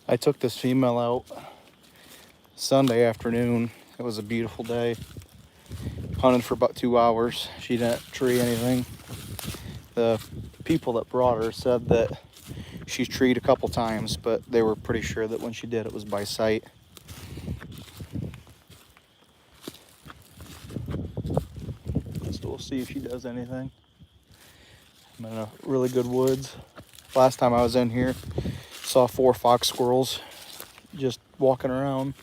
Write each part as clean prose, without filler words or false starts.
I took this female out Sunday afternoon. It was a beautiful day. Hunted for about 2 hours. She didn't tree anything. The people that brought her said that she's treed a couple times, but they were pretty sure that when she did, it was by sight. So we'll see if she does anything. I'm in a really good woods. Last time I was in here, saw 4 fox squirrels just walking around.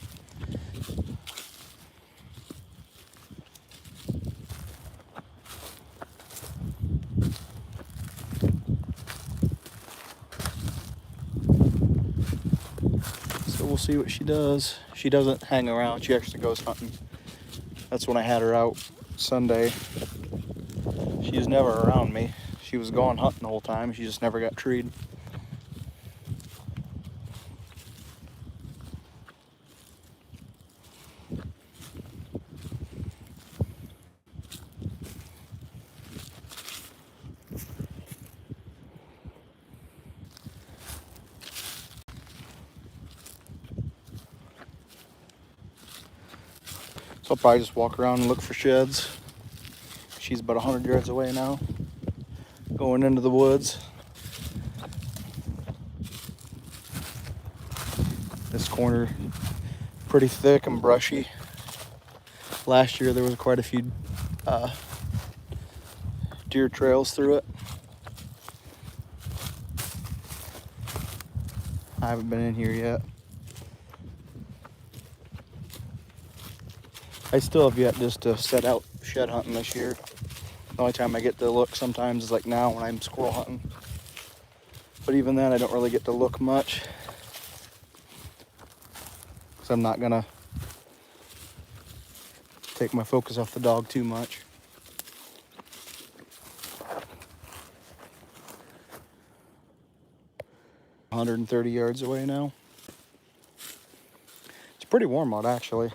So we'll see what she does. She doesn't hang around. She actually goes hunting. That's when I had her out Sunday. She was never around me. She was going hunting the whole time. She just never got treed. So I'll probably just walk around and look for sheds. She's about 100 yards away now, going into the woods. This corner, pretty thick and brushy. Last year there was quite a few deer trails through it. I haven't been in here yet. I still have yet just to set out shed hunting this year. The only time I get to look sometimes is like now when I'm squirrel hunting. But even then I don't really get to look much, because I'm not gonna take my focus off the dog too much. "130 yards away now. It's pretty warm out actually.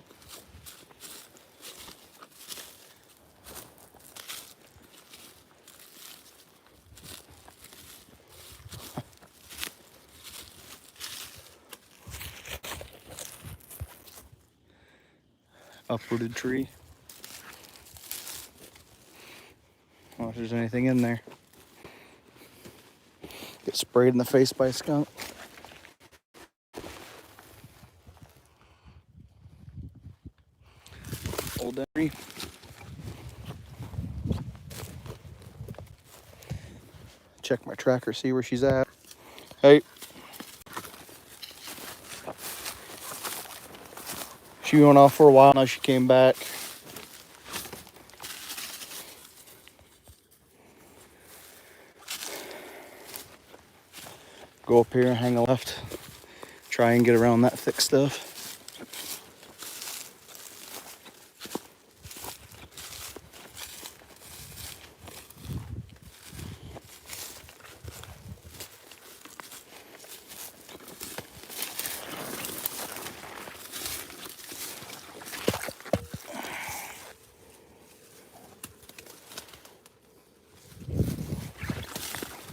Uprooted tree. I don't know if there's anything in there. Get sprayed in the face by a skunk. Old tree. Check my tracker, see where she's at. Hey. She went off for a while, now she came back. Go up here and hang a left. Try and get around that thick stuff.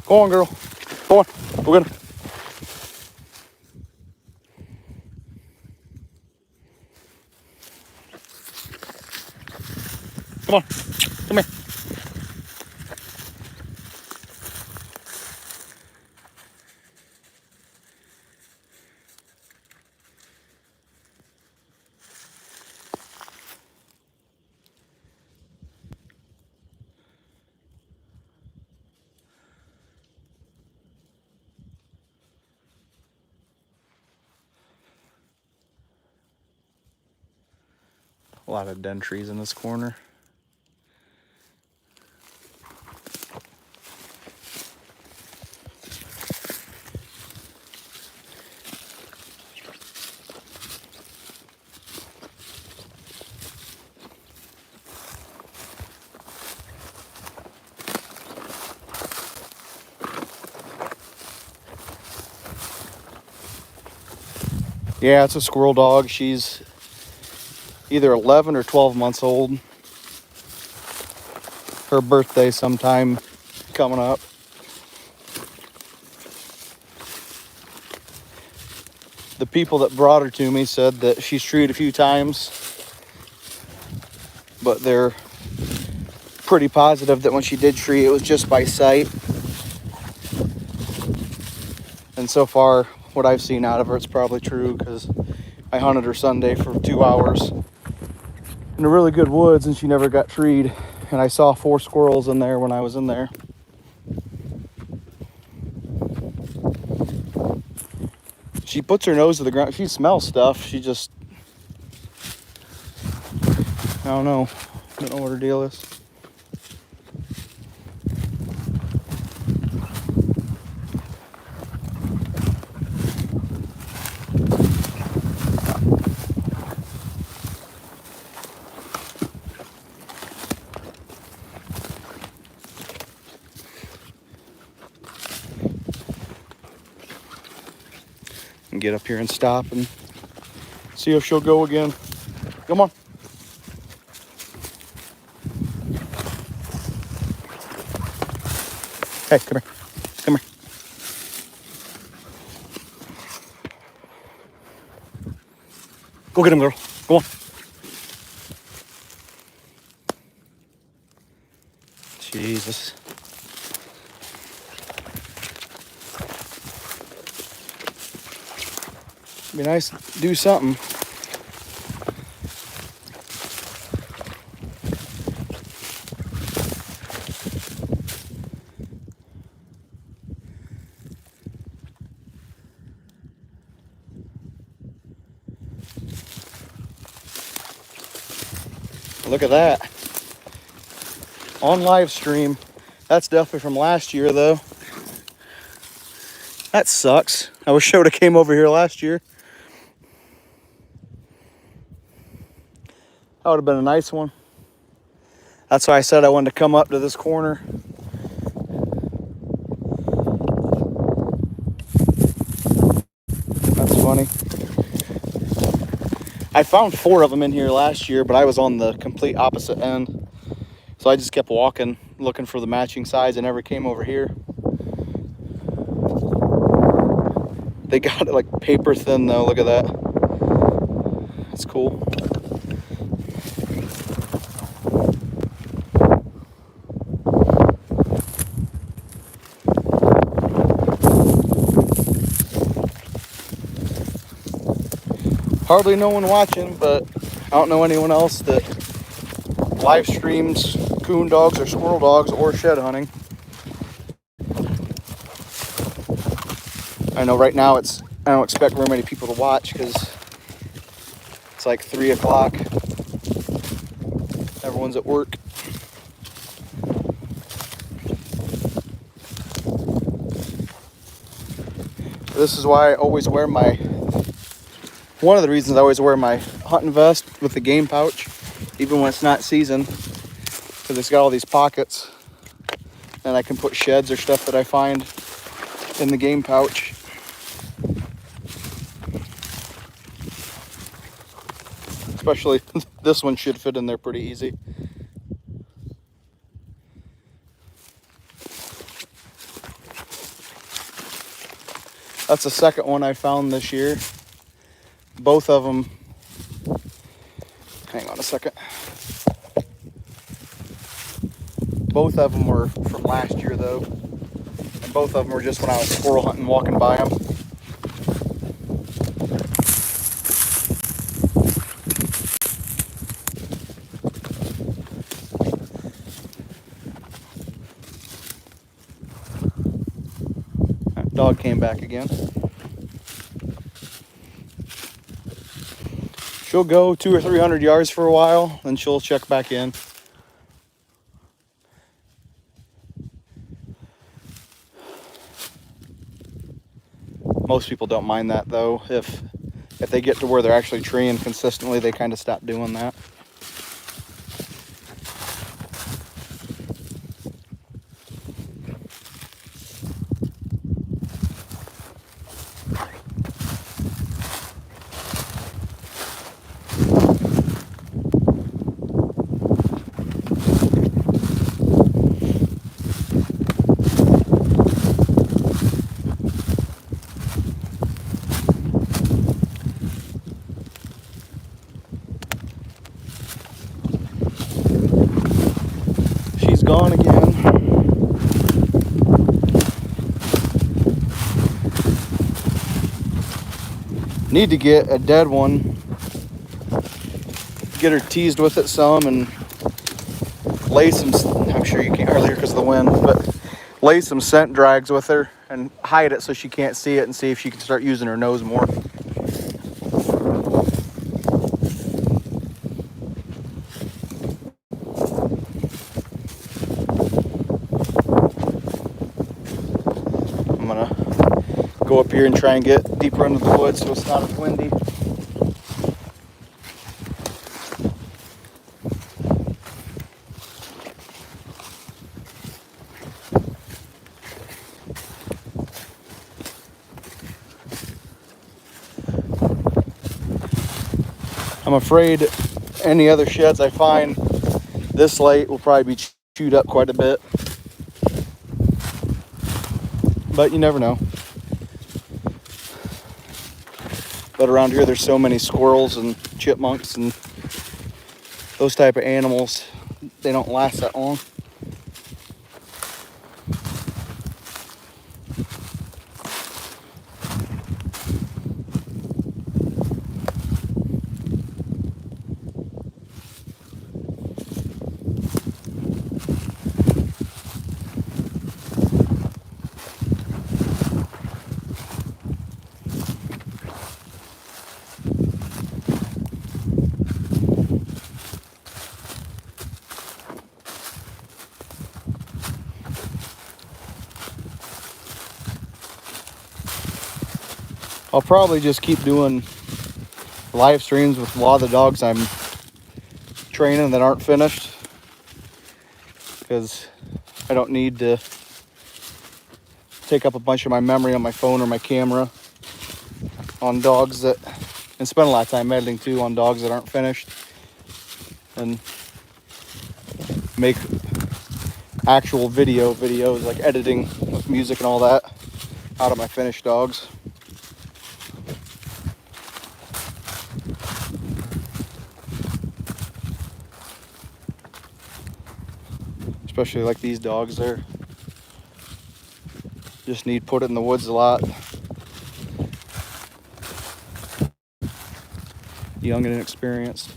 Go on, girl. Go on. Go get him. Come on. Come here. A lot of den trees in this corner. Yeah, it's a squirrel dog. She's either 11 or 12 months old. Her birthday sometime coming up. The people that brought her to me said that she's treed a few times, but they're pretty positive that when she did tree, it was just by sight. And so far, what I've seen out of her, it's probably true, because I hunted her Sunday for 2 hours in a really good woods and she never got treed. And I saw 4 squirrels in there when I was in there. She puts her nose to the ground. She smells stuff. She just, I don't know what her deal is. And get up here and stop and see if she'll go again. Come on. Hey, come here. Come here. Go get him, girl. Go on. Jesus. Be nice to do something. Look at that. On live stream. That's definitely from last year, though. That sucks. I wish I would have came over here last year. That would have been a nice one. That's why I said I wanted to come up to this corner. That's funny. I found 4 of them in here last year, but I was on the complete opposite end. So I just kept walking, looking for the matching size. I never came over here. They got it like paper thin though, look at that. That's cool. Hardly no one watching, but I don't know anyone else that live streams coon dogs or squirrel dogs or shed hunting. I know right now I don't expect very many people to watch because it's like 3 o'clock. Everyone's at work. This is why I always wear one of the reasons I always wear my hunting vest with the game pouch, even when it's not season, because it's got all these pockets and I can put sheds or stuff that I find in the game pouch. Especially this one should fit in there pretty easy. That's the second one I found this year. Both of them, hang on a second. Both of them were from last year though. And both of them were just when I was squirrel hunting, walking by them. That dog came back again. She'll go 200 or 300 yards for a while, then she'll check back in. Most people don't mind that though. If they get to where they're actually treeing consistently, they kind of stop doing that. gone again. Need to get a dead one, get her teased with it some, and lay some, I'm sure you can't hardly hear because of the wind, but lay some scent drags with her and hide it so she can't see it, and see if she can start using her nose more. I'm gonna go up here and try and get deeper into the woods so it's not as windy. I'm afraid any other sheds I find this late will probably be chewed up quite a bit, but you never know. But around here there's so many squirrels and chipmunks and those type of animals, they don't last that long. I'll probably just keep doing live streams with a lot of the dogs I'm training that aren't finished, because I don't need to take up a bunch of my memory on my phone or my camera on dogs that, and spend a lot of time editing too on dogs that aren't finished, and make actual videos like editing with music and all that out of my finished dogs. Especially like these dogs there. Just need put it in the woods a lot. Young and inexperienced.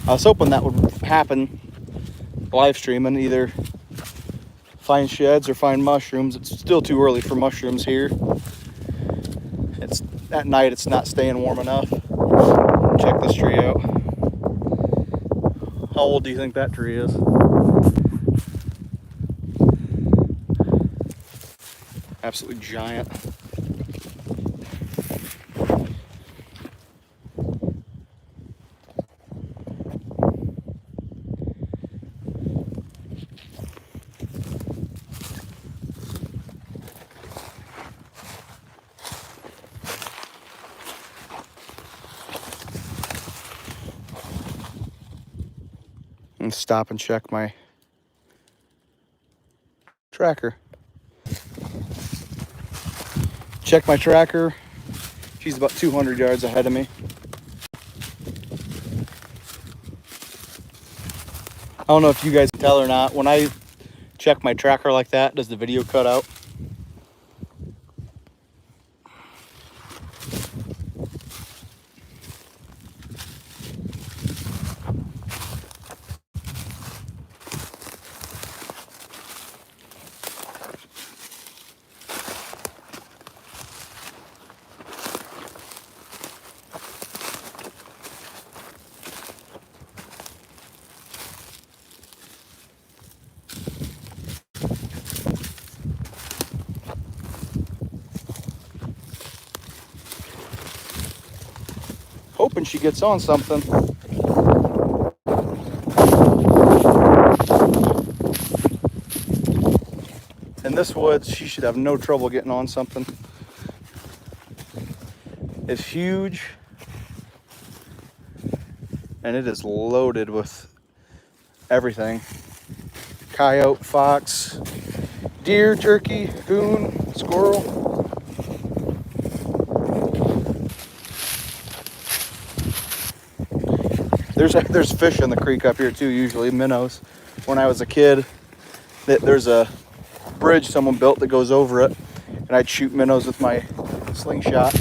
I was hoping that would happen live streaming, either find sheds or find mushrooms. It's still too early for mushrooms here. It's at night, it's not staying warm enough. Check this tree out. How old do you think that tree is? Absolutely giant. And stop and check my tracker. Check my tracker. She's about 200 yards ahead of me. I don't know if you guys can tell or not. When I check my tracker like that, does the video cut out? Hoping she gets on something. In this woods, she should have no trouble getting on something. It's huge, and it is loaded with everything. Coyote, fox, deer, turkey, coon, squirrel. There's fish in the creek up here too, usually minnows. When I was a kid, there's a bridge someone built that goes over it, and I'd shoot minnows with my slingshot.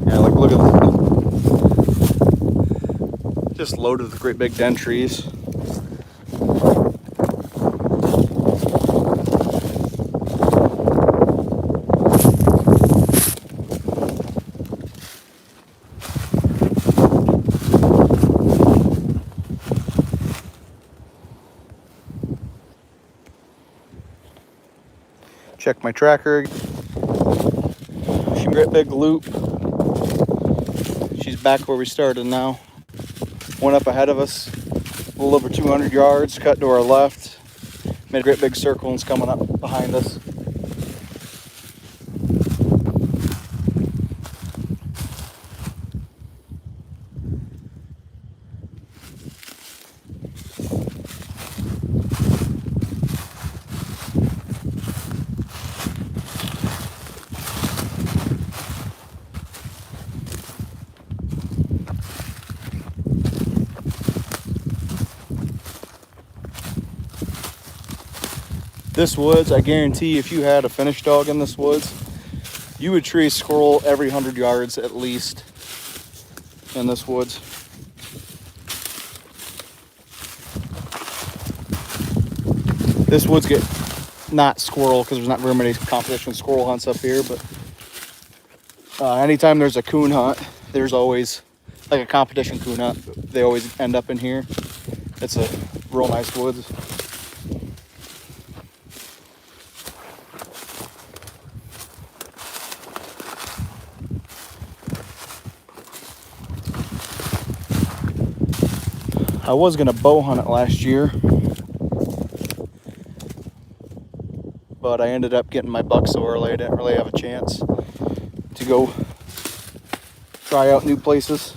Yeah, like look at this. Just loaded with great big den trees. Check my tracker. She great big loop. She's back where we started now. Went up ahead of us, a little over 200 yards, cut to our left. Made a great big circle and it's coming up behind us. This woods, I guarantee if you had a finished dog in this woods, you would tree a squirrel every 100 yards at least in this woods. This woods get not squirrel because there's not very many competition squirrel hunts up here, but anytime there's a coon hunt, there's always like a competition coon hunt. They always end up in here. It's a real nice woods. I was gonna bow hunt it last year, but I ended up getting my buck so early I didn't really have a chance to go try out new places.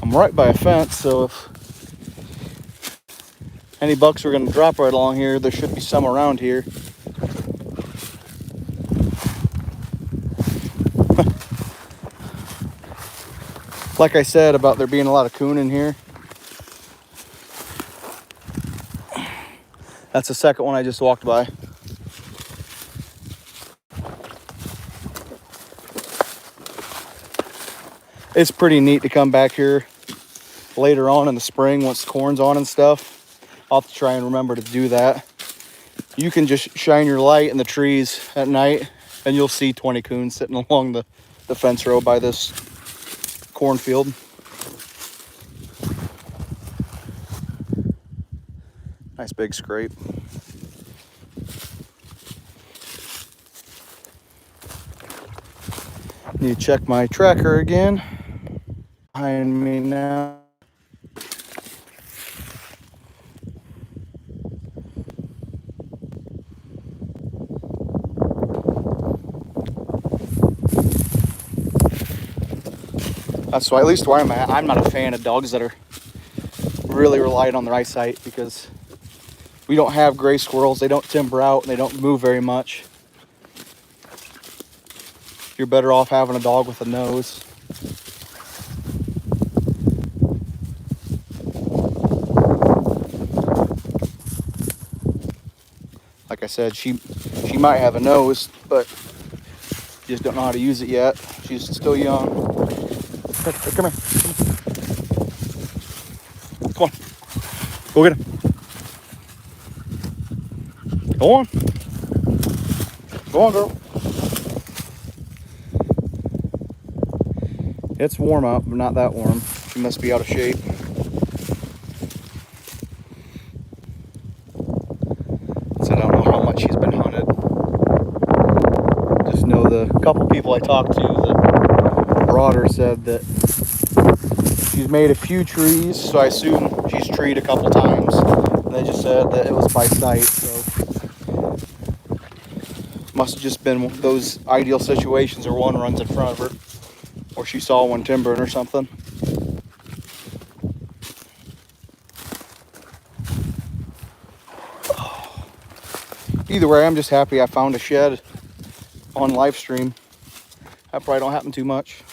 I'm right by a fence, so if any bucks are going to drop right along here, there should be some around here. Like I said about there being a lot of coon in here, that's the second one I just walked by. It's pretty neat to come back here later on in the spring once the corn's on and stuff. I'll have to try and remember to do that. You can just shine your light in the trees at night and you'll see 20 coons sitting along the fence row by this cornfield. Nice big scrape. Need to check my tracker again. Behind me now. That's why, at least where I'm at, I'm not a fan of dogs that are really reliant on their eyesight because we don't have gray squirrels. They don't timber out and they don't move very much. You're better off having a dog with a nose. Like I said, she might have a nose, but you just don't know how to use it yet. She's still young. Hey, come here. Come on. Go get him. Go on. Go on, girl. It's warm out, but not that warm. She must be out of shape. So I don't know how much she's been hunted. Just know the couple people I talked to that brought her said that she's made a few trees, so I assume she's treed a couple times. And they just said that it was by sight, so must have just been those ideal situations where one runs in front of her. or she saw one timbering or something. Either way, I'm just happy I found a shed on live stream. That probably don't happen too much.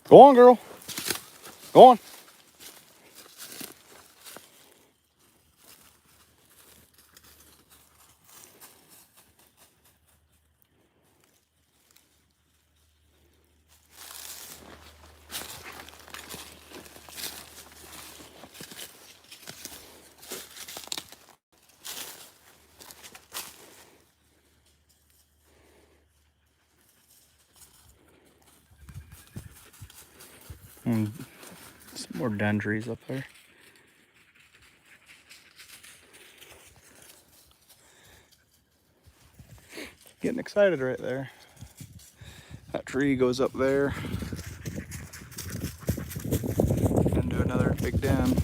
Go on, girl. Go on. Some more dendries up there. Getting excited right there. That tree goes up there into another big den.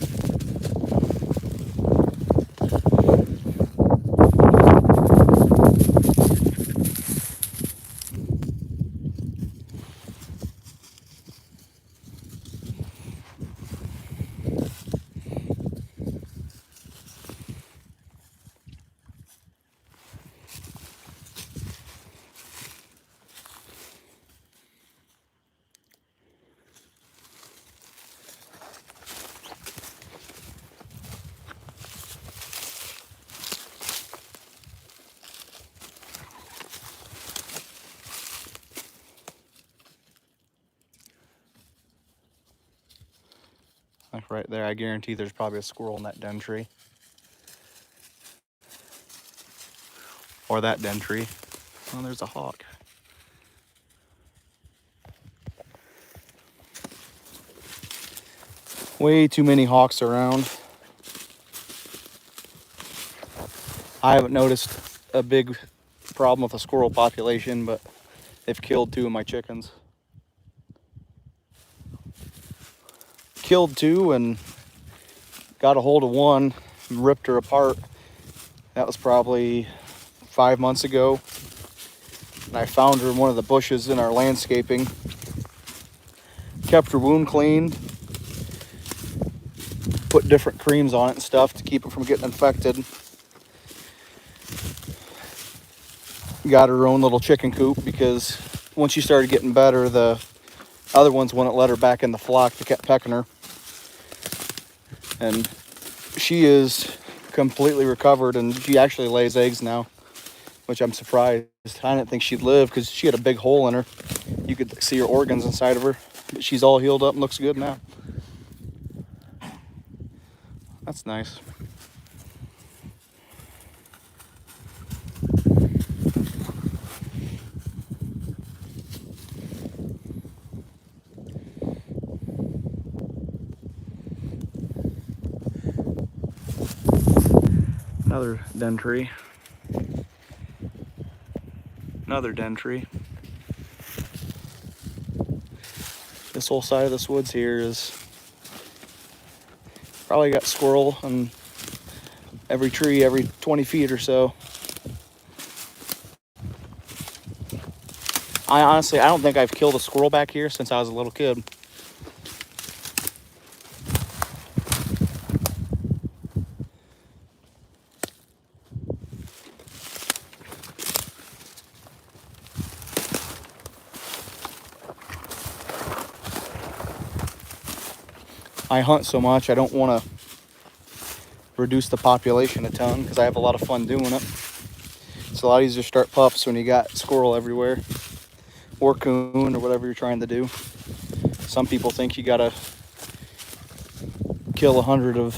Like right there, I guarantee there's probably a squirrel in that den tree. Or that den tree. Oh, there's a hawk. Way too many hawks around. I haven't noticed a big problem with the squirrel population, but they've killed 2 of my chickens. Killed 2 and got a hold of one and ripped her apart. That was probably 5 months ago. And I found her in one of the bushes in our landscaping. Kept her wound clean. Put different creams on it and stuff to keep it from getting infected. Got her own little chicken coop because once she started getting better, the other ones wouldn't let her back in the flock. They kept pecking her. And she is completely recovered, and she actually lays eggs now, which I'm surprised. I didn't think she'd live because she had a big hole in her. You could see her organs inside of her. But she's all healed up and looks good now. That's nice. Another den tree. Another den tree. This whole side of this woods here is probably got squirrel on every tree every 20 feet or so. I don't think I've killed a squirrel back here since I was a little kid. I hunt so much, I don't want to reduce the population a ton because I have a lot of fun doing it. It's a lot easier to start pups when you got squirrel everywhere, or coon, or whatever you're trying to do. Some people think you gotta kill 100 of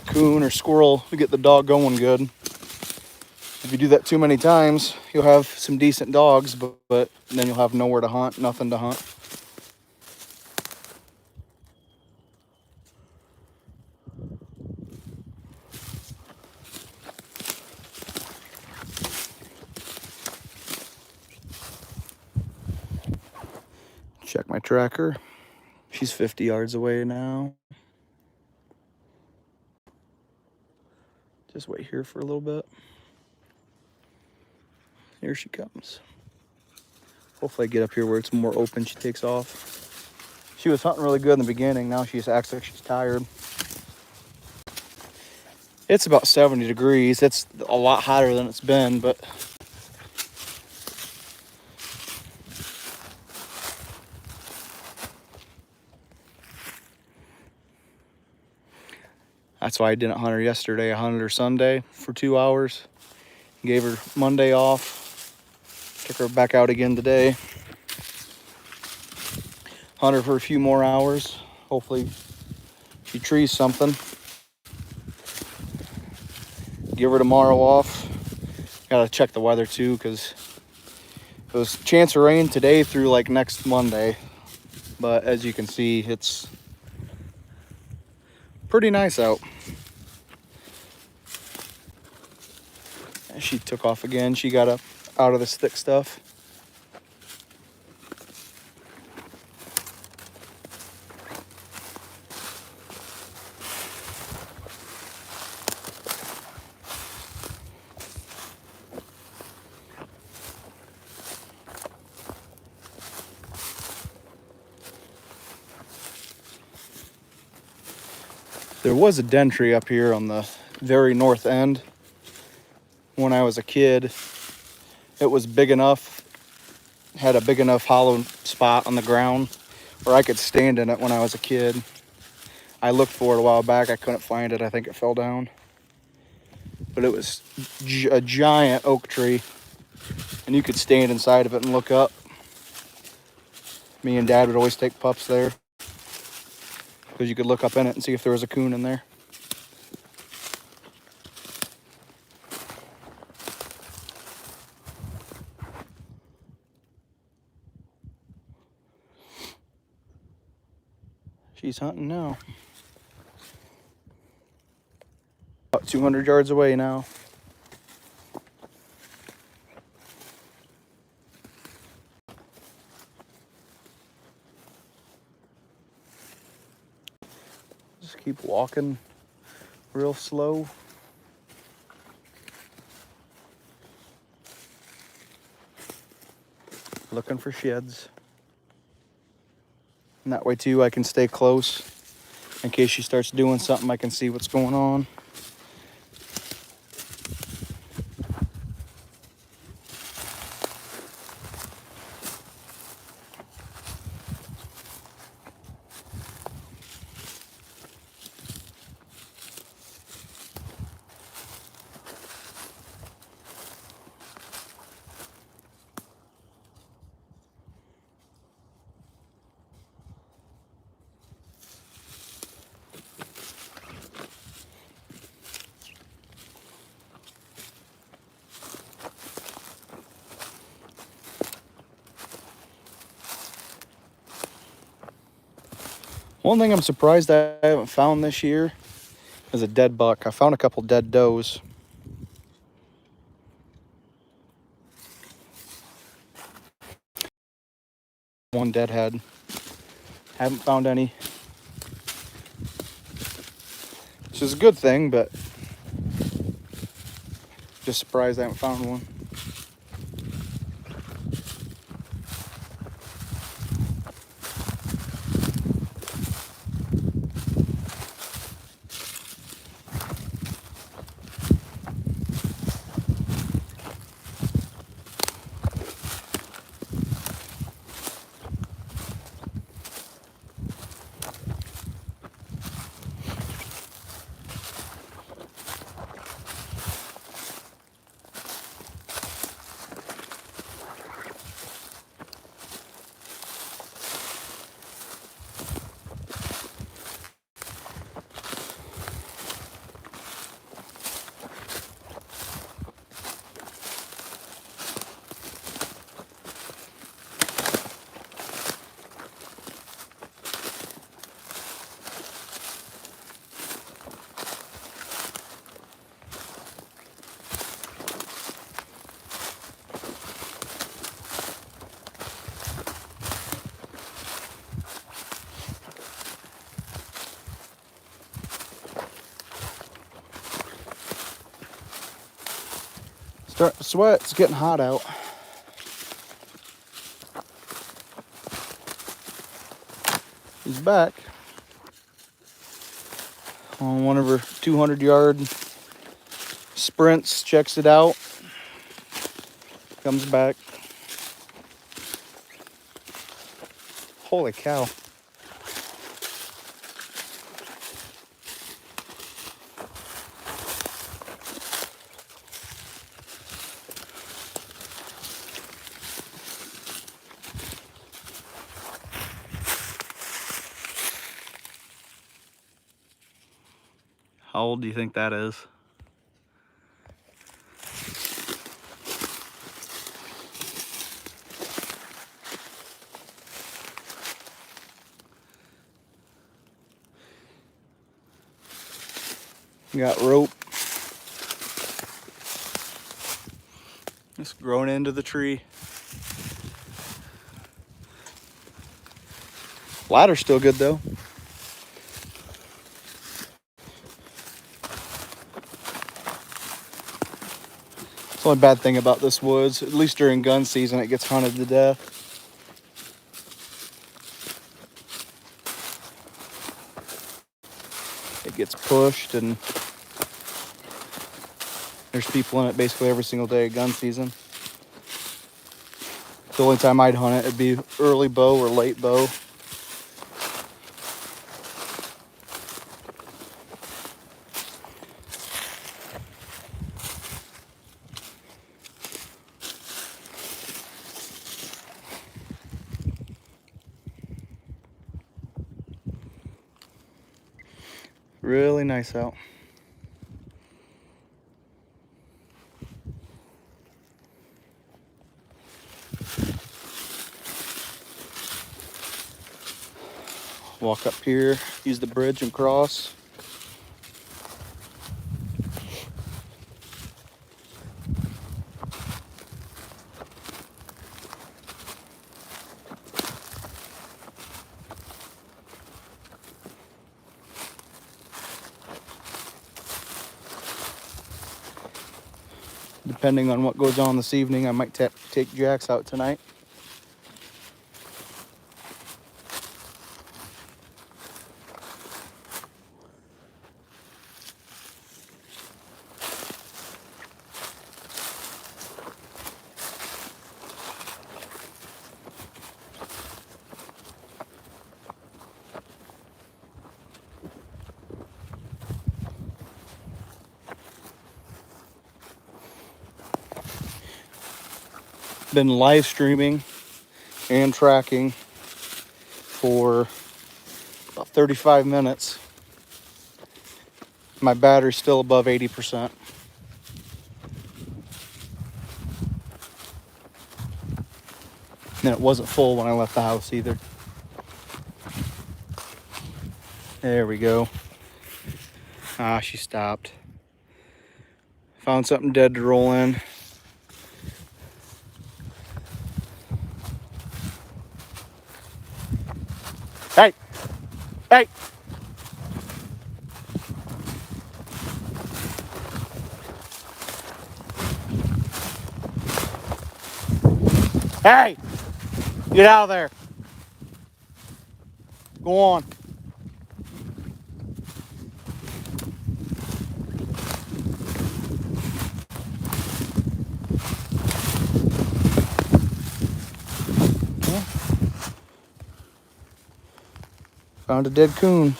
coon or squirrel to get the dog going good. If you do that too many times, you'll have some decent dogs, but then you'll have nowhere to hunt, nothing to hunt. Check my tracker. She's 50 yards away now. Just wait here for a little bit. Here she comes. Hopefully I get up here where it's more open. She takes off. She was hunting really good in the beginning. Now she just acts like she's tired. It's about 70 degrees. It's a lot hotter than it's been, but that's why I didn't hunt her yesterday. I hunted her Sunday for 2 hours. Gave her Monday off. Took her back out again today. Hunt her for a few more hours. Hopefully she trees something. Give her tomorrow off. Gotta check the weather too, because it was chance of rain today through like next Monday. But as you can see, it's pretty nice out. She took off again. She got up out of this thick stuff. There was a den tree up here on the very north end. When I was a kid, it was big enough, had a big enough hollow spot on the ground where I could stand in it when I was a kid. I looked for it a while back. I couldn't find it. I think it fell down. But it was a giant oak tree, and you could stand inside of it and look up. Me and Dad would always take pups there because you could look up in it and see if there was a coon in there. She's hunting now. About 200 yards away now. Just keep walking real slow. Looking for sheds. And that way too, I can stay close. In case she starts doing something, I can see what's going on. One thing I'm surprised I haven't found this year is a dead buck. I found a couple dead does. One dead head. Haven't found any. Which is a good thing, but just surprised I haven't found one. Starting to sweat. It's getting hot out. He's back on one of her 200-yard sprints. Checks it out. Comes back. Holy cow. How old do you think that is? We got rope. Just growing into the tree. Ladder's still good though. The only bad thing about this woods, at least during gun season, it gets hunted to death. It gets pushed, and there's people in it basically every single day of gun season. The only time I'd hunt it, it'd be early bow or late bow. Really nice out. Walk up here, use the bridge and cross. Depending on what goes on this evening, I might take Jax out tonight. Been live streaming and tracking for about 35 minutes. My battery's still above 80%. And it wasn't full when I left the house either. There we go. Ah, she stopped. Found something dead to roll in. Hey! Hey! Hey! Get out of there. Go on. Found a dead coon.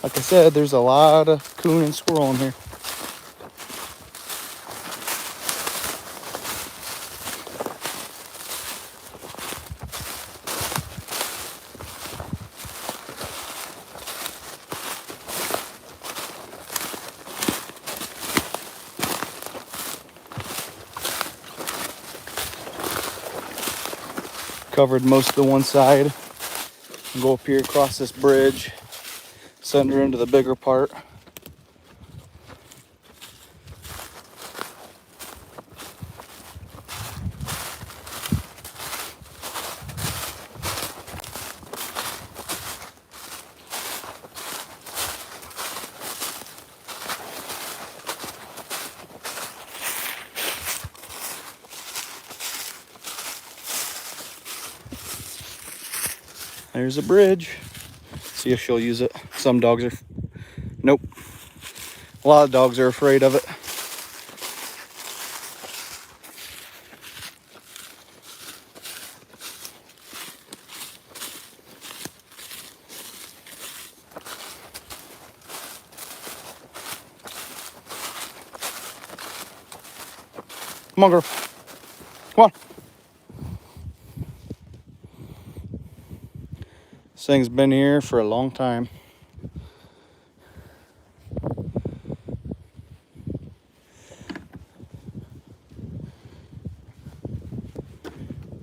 Like I said, there's a lot of coon and squirrel in here. Covered most of the one side. And go up here across this bridge, send her into the bigger part. There's a bridge. See if she'll use it. Some dogs are, nope. A lot of dogs are afraid of it. Come on, girl. Come on. This thing's been here for a long time.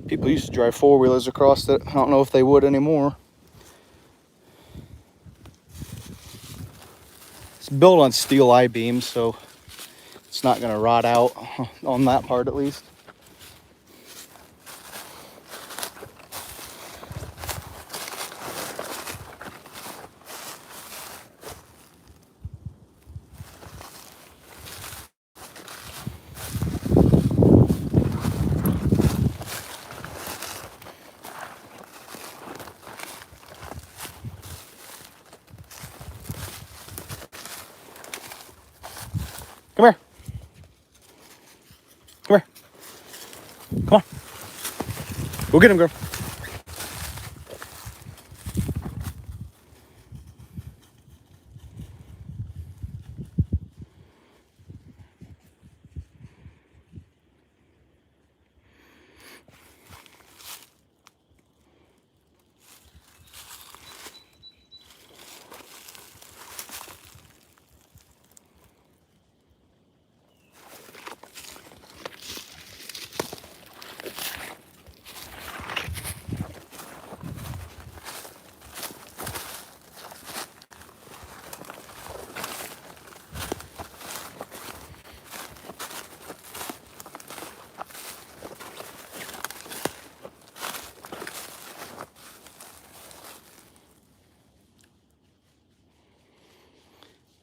People used to drive four-wheelers across it. I don't know if they would anymore. It's built on steel I-beams, so it's not going to rot out on that part at least. Come here. Come here. Come on. Go get him, girl.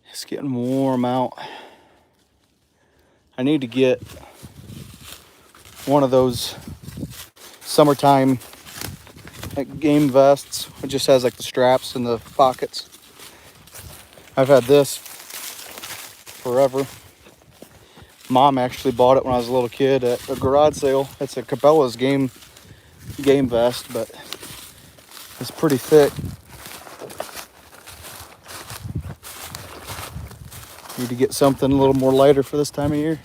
It's getting warm out. I need to get one of those summertime like game vests. It just has like the straps and the pockets. I've had this forever. Mom actually bought it when I was a little kid at a garage sale. It's a Cabela's game vest, but it's pretty thick. Need to get something a little more lighter for this time of year.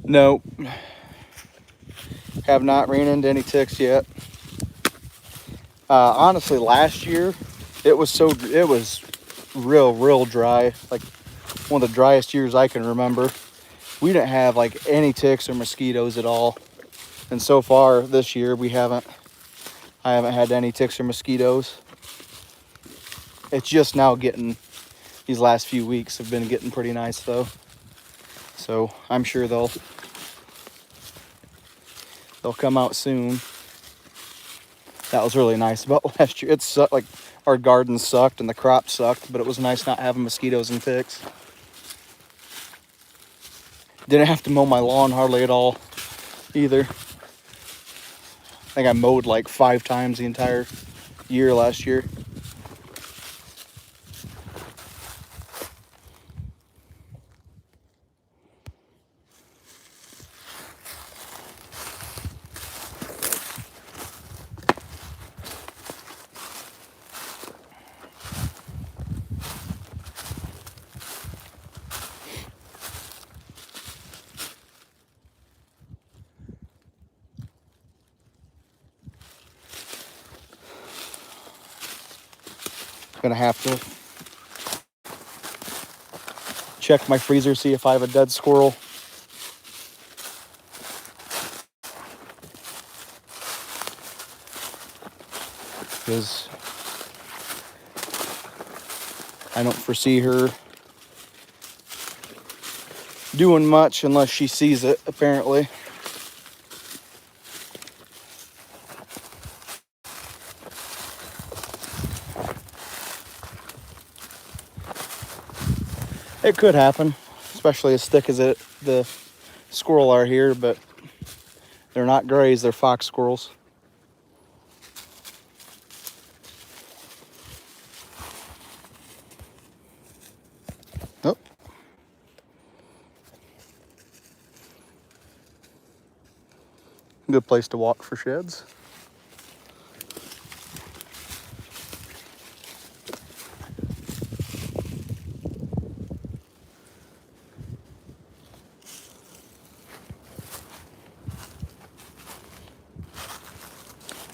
No, have not ran into any ticks yet. Honestly, last year it was real dry, like one of the driest years I can remember. We didn't have like any ticks or mosquitoes at all, and so far this year I haven't had any ticks or mosquitoes. It's just now getting, these last few weeks have been getting pretty nice though, so I'm sure they'll come out soon. That was really nice about last year. It's like our garden sucked and the crop sucked, but it was nice not having mosquitoes and ticks. Didn't have to mow my lawn hardly at all either. I think I mowed like 5 times the entire year last year. Gonna have to check my freezer, see if I have a dead squirrel. Because I don't foresee her doing much unless she sees it, apparently. It could happen, especially as thick as the squirrel are here, but they're not grays, they're fox squirrels. Oh. Good place to walk for sheds.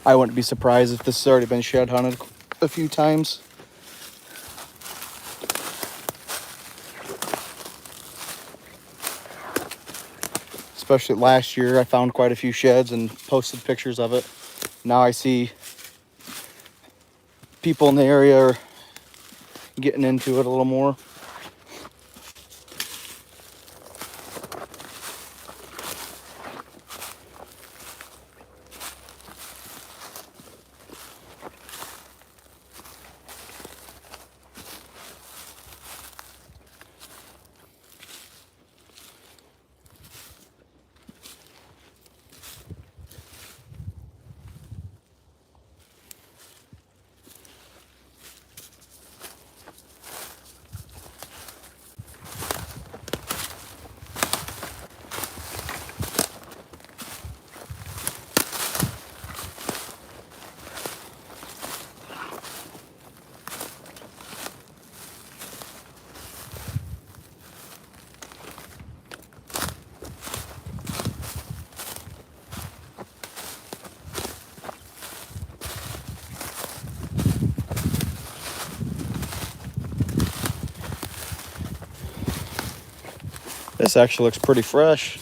I wouldn't be surprised if this has already been shed hunted a few times. Especially last year, I found quite a few sheds and posted pictures of it. Now I see people in the area are getting into it a little more. This actually looks pretty fresh.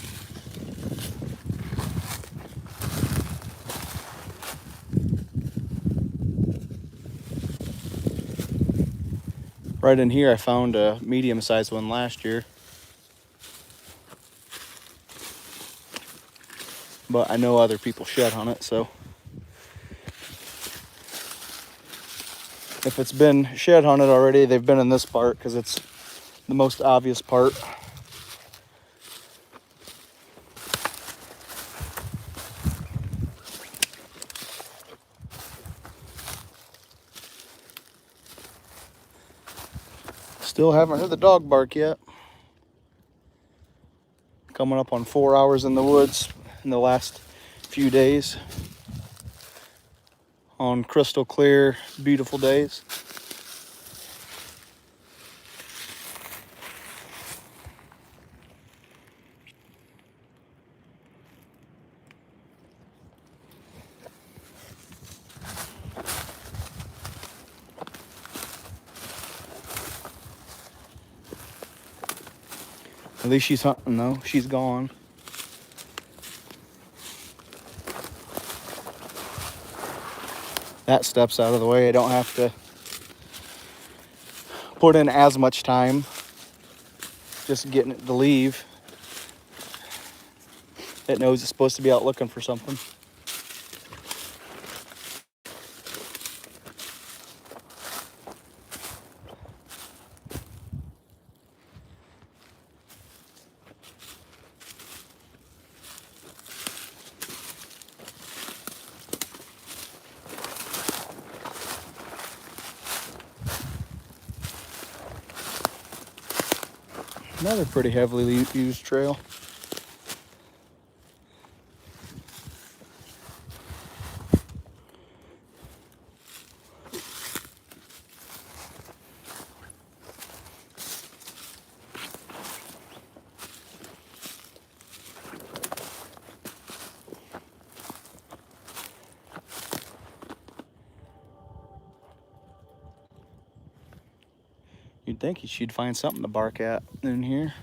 Right in here, I found a medium-sized one last year. But I know other people shed on it, so if it's been shed hunted already, they've been in this part because it's the most obvious part. Still haven't heard the dog bark yet. Coming up on 4 hours in the woods in the last few days. On crystal clear, beautiful days. At least she's hunting though. She's gone. That step's out of the way. I don't have to put in as much time just getting it to leave. It knows it's supposed to be out looking for something. Another pretty heavily used trail. You'd think she'd find something to bark at in here.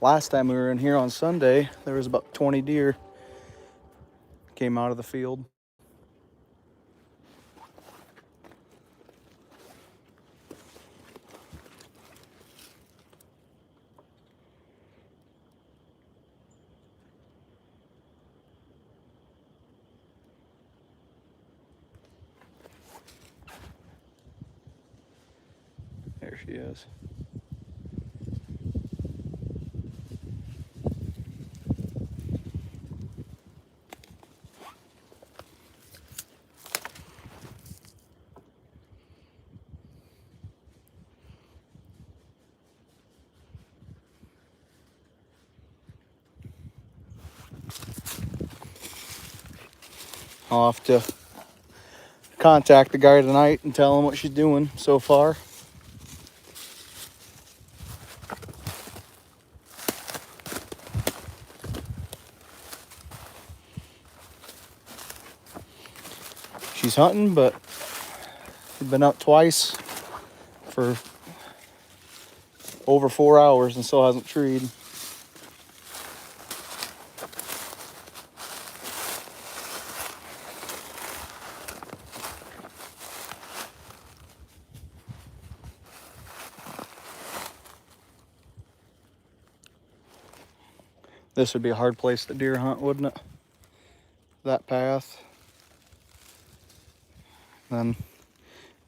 Last time we were in here on Sunday, there was about 20 deer came out of the field. There she is. I'll have to contact the guy tonight and tell him what she's doing so far. She's hunting, but she's been out twice for over 4 hours and still hasn't treed. This would be a hard place to deer hunt, wouldn't it? That path. Then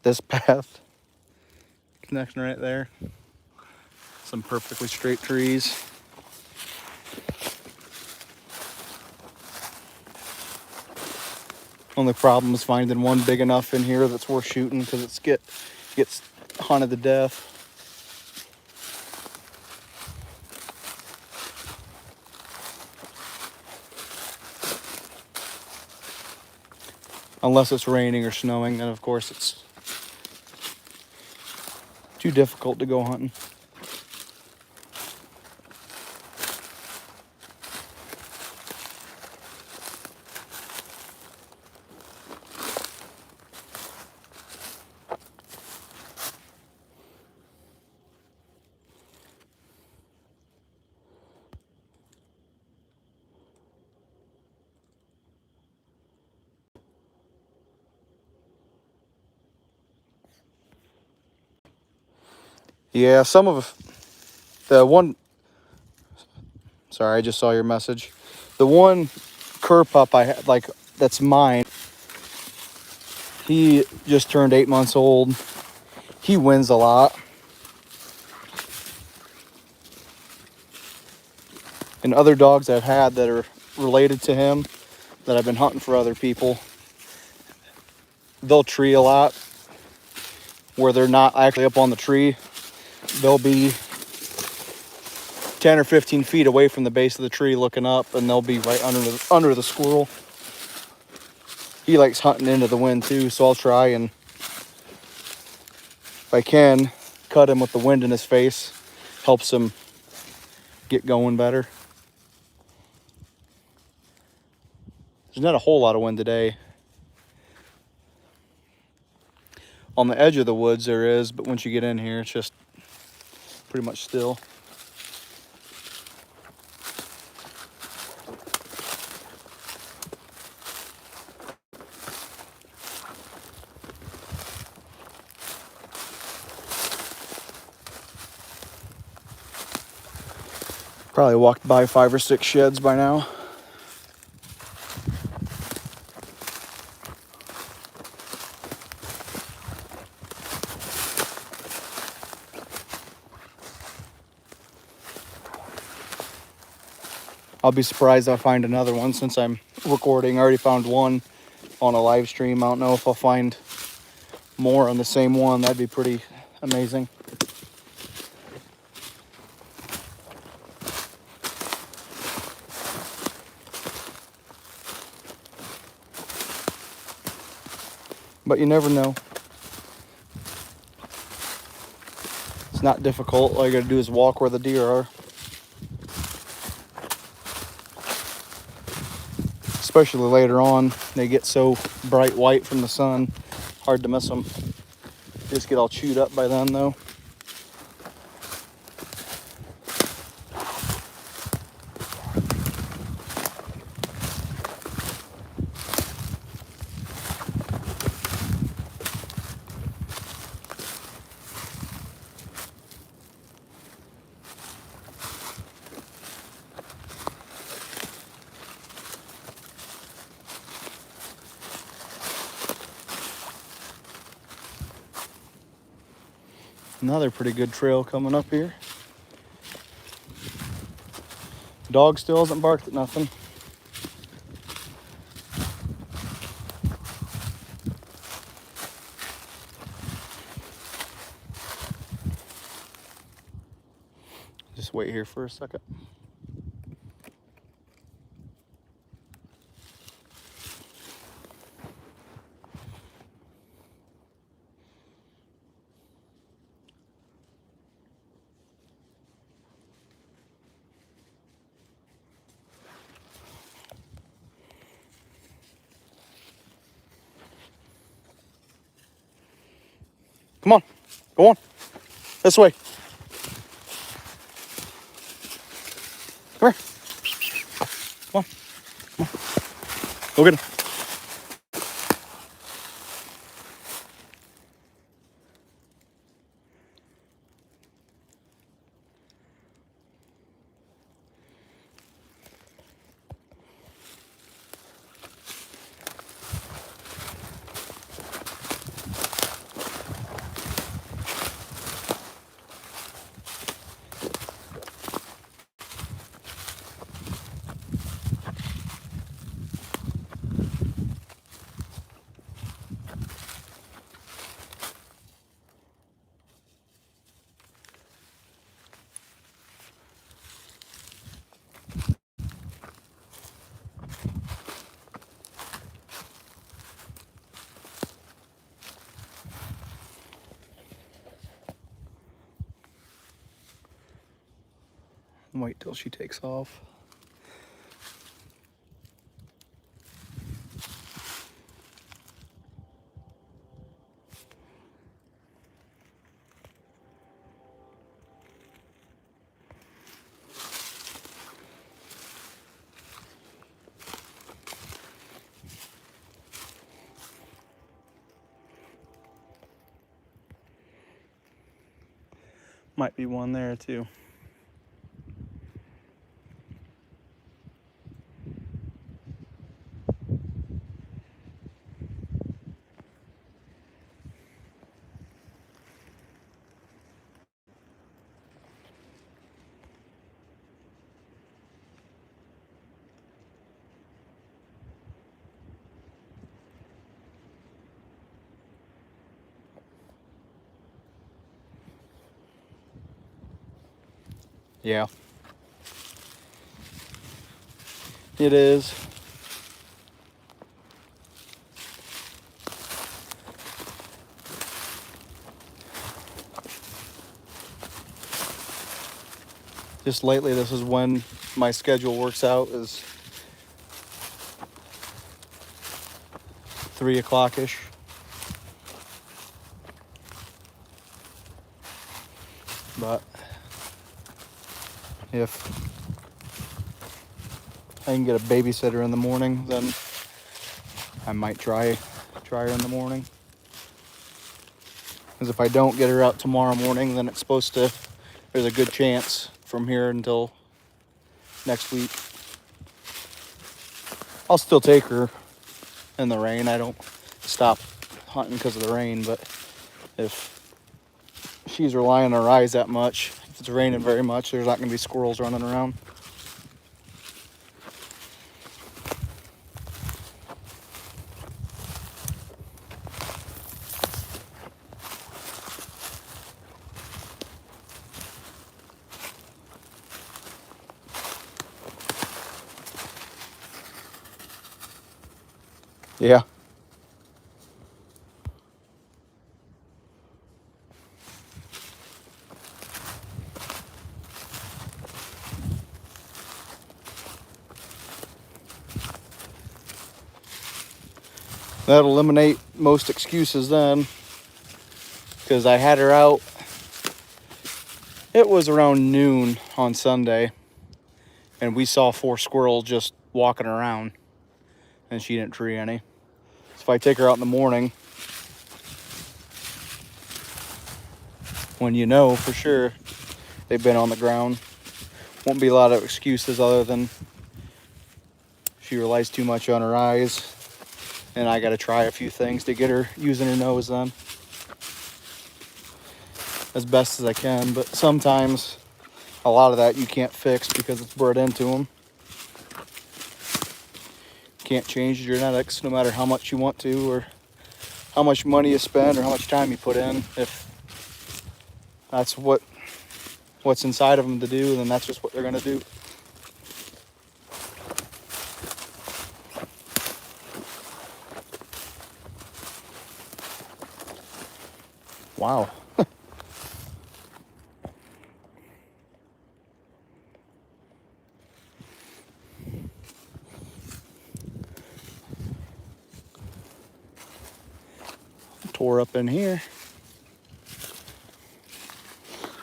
this path. Connection right there. Some perfectly straight trees. Only problem is finding one big enough in here that's worth shooting because it gets hunted to death. Unless it's raining or snowing, then of course it's too difficult to go hunting. Yeah, some of the one, sorry, I just saw your message. The one cur pup I had, like, that's mine, he just turned 8 months old. He wins a lot. And other dogs I've had that are related to him, that I've been hunting for other people, they'll tree a lot where they're not actually up on the tree. They'll be 10 or 15 feet away from the base of the tree looking up, and they'll be right under the squirrel. He likes hunting into the wind too, so I'll try and, if I can, cut him with the wind in his face. Helps him get going better. There's not a whole lot of wind today. On the edge of the woods there is, but once you get in here, it's just pretty much still. Probably walked by 5 or 6 sheds by now. I'll be surprised if I find another one since I'm recording. I already found one on a live stream. I don't know if I'll find more on the same one, that'd be pretty amazing. But you never know. It's not difficult. All you gotta do is walk where the deer are. Especially later on, they get so bright white from the sun, hard to miss them. Just get all chewed up by then though. Another pretty good trail coming up here. Dog still hasn't barked at nothing. Just wait here for a second. Come on, go on. This way. Come here. Come on. Come on. Go get him. Wait till she takes off. Might be one there too. Yeah. It is. Just lately, this is when my schedule works out, is 3 o'clock-ish. But if I can get a babysitter in the morning, then I might try her in the morning. Because if I don't get her out tomorrow morning, then there's a good chance from here until next week. I'll still take her in the rain. I don't stop hunting because of the rain, but if she's relying on her eyes that much, if it's raining very much, there's not going to be squirrels running around. Yeah. That'll eliminate most excuses then, because I had her out. It was around noon on Sunday, and we saw 4 squirrels just walking around, and she didn't tree any. So if I take her out in the morning, when you know for sure they've been on the ground, won't be a lot of excuses other than she relies too much on her eyes, and I got to try a few things to get her using her nose then, as best as I can. But sometimes a lot of that you can't fix because it's bred into them. Can't change the genetics no matter how much you want to, or how much money you spend, or how much time you put in. If that's what's inside of them to do, then that's just what they're gonna do. Wow. Tore up in here.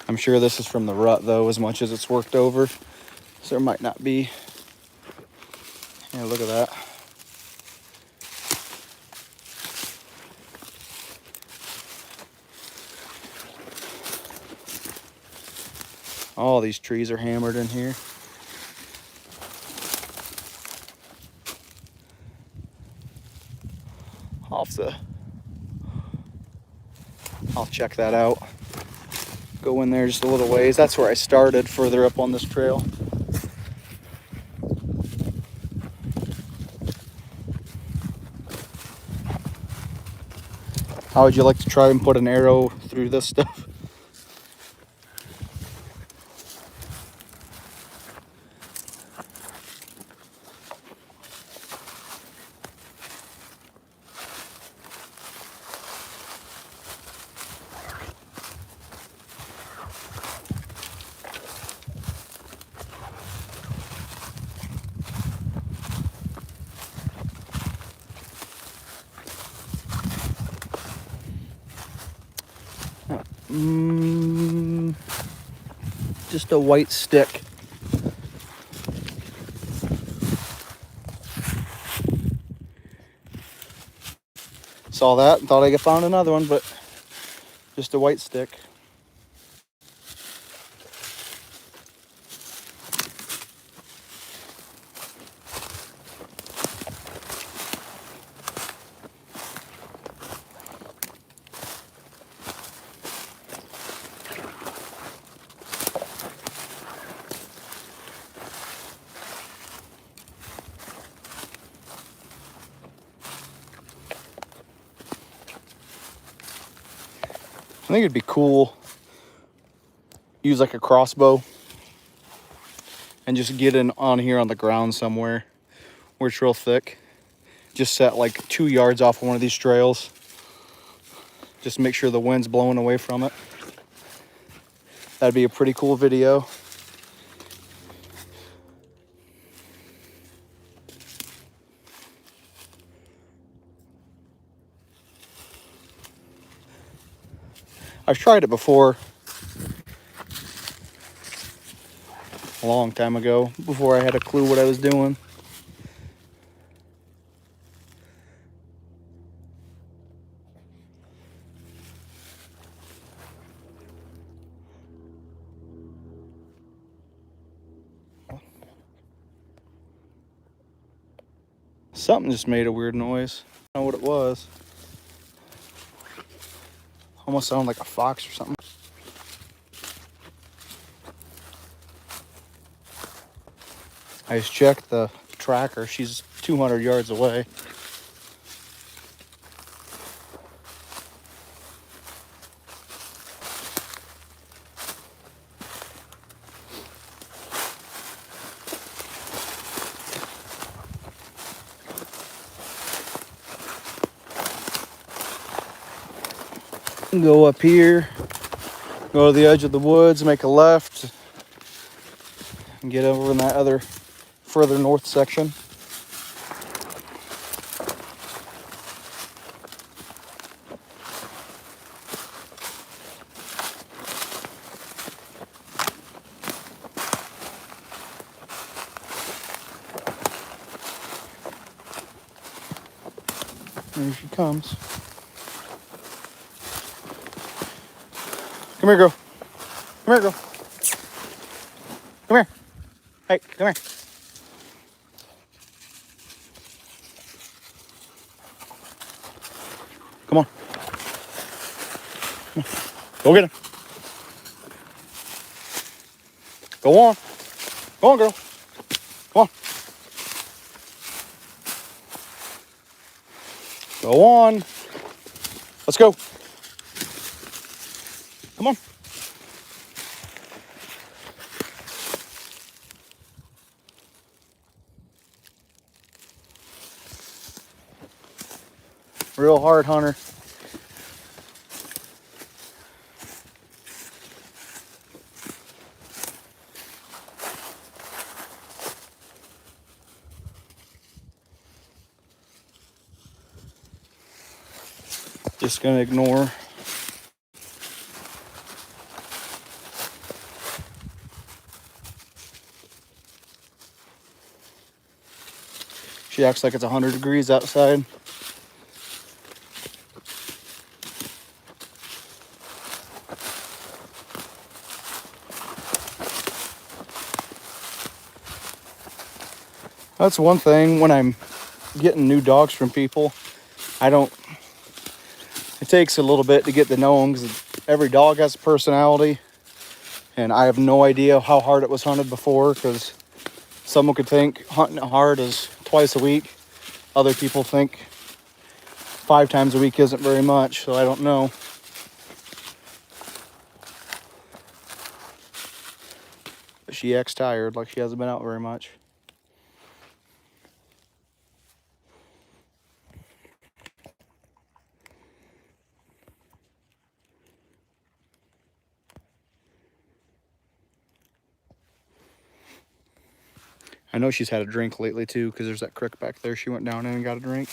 I'm sure this is from the rut though, as much as it's worked over. So there might not be. Yeah, look at that. All these trees are hammered in here. I'll check that out. Go in there just a little ways. That's where I started, further up on this trail. How would you like to try and put an arrow through this stuff? Just a white stick. Saw that and thought I found another one, but just a white stick. I think it'd be cool, use like a crossbow and just get in on here on the ground somewhere where it's real thick. Just set like 2 yards off of one of these trails. Just make sure the wind's blowing away from it. That'd be a pretty cool video. I've tried it before, a long time ago, before I had a clue what I was doing. Something just made a weird noise. I don't know what it was. Almost sounded like a fox or something. I just checked the tracker. She's 200 yards away. Go up here, go to the edge of the woods, make a left, and get over in that other further north section. There she comes. Come here, girl. Come here, girl. Come here. Hey, come here. Come on. Come on. Go get him. Go on. Go on, girl. Come on. Go on. Let's go. Come on. Real hard hunter. Just gonna ignore. She acts like it's 100 degrees outside. That's one thing when I'm getting new dogs from people. It takes a little bit to get to know them because every dog has a personality. And I have no idea how hard it was hunted before, because someone could think hunting it hard is twice a week. Other people think 5 times a week isn't very much, so I don't know. But she acts tired, like she hasn't been out very much. I know she's had a drink lately too, because there's that creek back there she went down in and got a drink.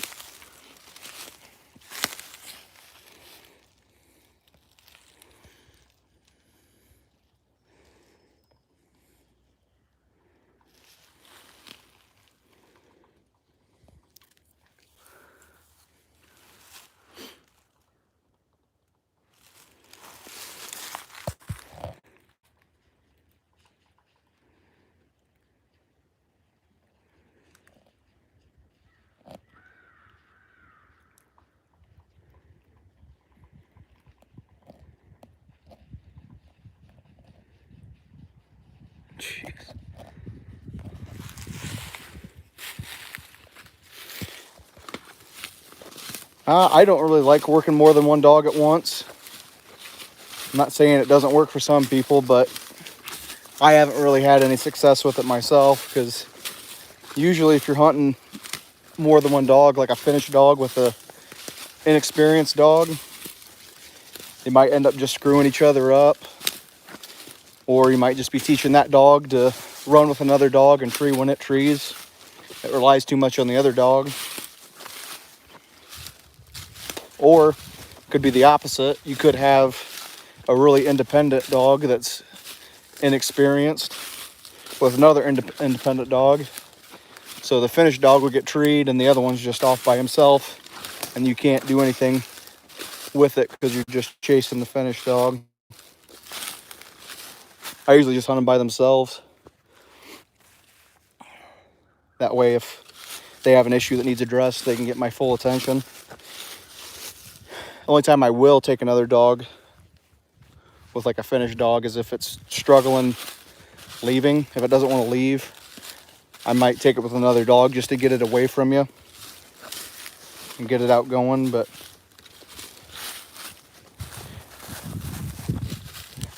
Jeez. I don't really like working more than one dog at once. I'm not saying it doesn't work for some people, but I haven't really had any success with it myself, because usually if you're hunting more than one dog, like a finished dog with a inexperienced dog, they might end up just screwing each other up. Or you might just be teaching that dog to run with another dog and tree when it trees. It relies too much on the other dog. Or could be the opposite. You could have a really independent dog that's inexperienced with another independent dog. So the finished dog would get treed and the other one's just off by himself, and you can't do anything with it because you're just chasing the finished dog. I usually just hunt them by themselves. That way, if they have an issue that needs addressed, they can get my full attention. The only time I will take another dog with like a finished dog is if it's struggling leaving. If it doesn't want to leave, I might take it with another dog just to get it away from you and get it out going. But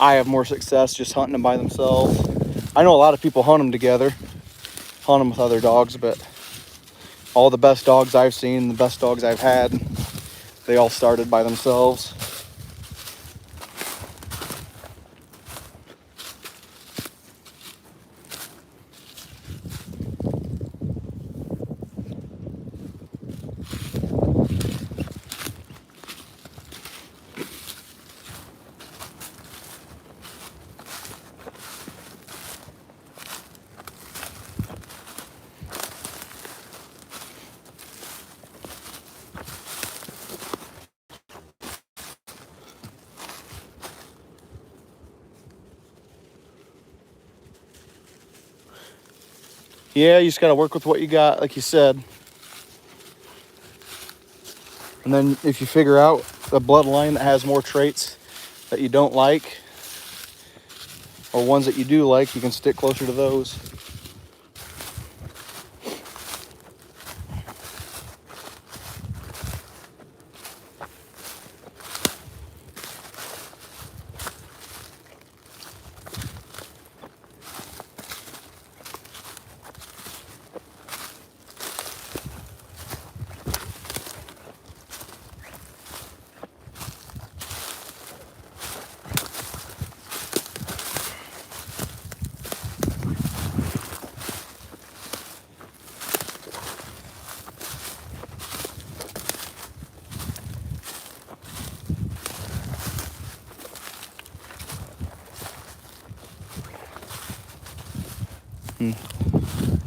I have more success just hunting them by themselves. I know a lot of people hunt them together, hunt them with other dogs, but all the best dogs I've seen, the best dogs I've had, they all started by themselves. Yeah, you just got to work with what you got, like you said. And then if you figure out a bloodline that has more traits that you don't like, or ones that you do like, you can stick closer to those.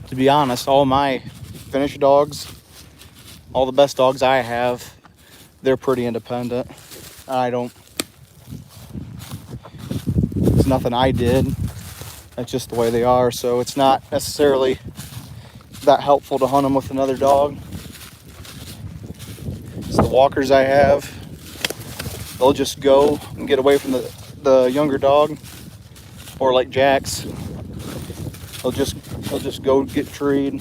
To be honest, all my finished dogs, all the best dogs I have, they're pretty independent. It's nothing I did. That's just the way they are. So it's not necessarily that helpful to hunt them with another dog. It's the walkers I have. They'll just go and get away from the younger dog, or like Jack's. They'll just go get treed.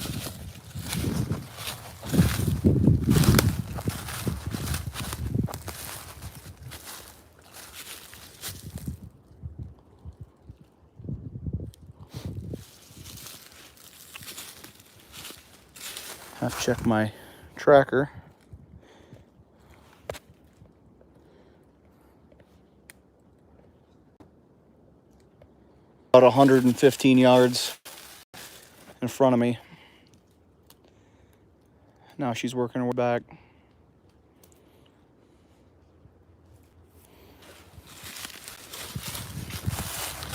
I have to check my tracker. About 115 yards in front of me. Now she's working her way back.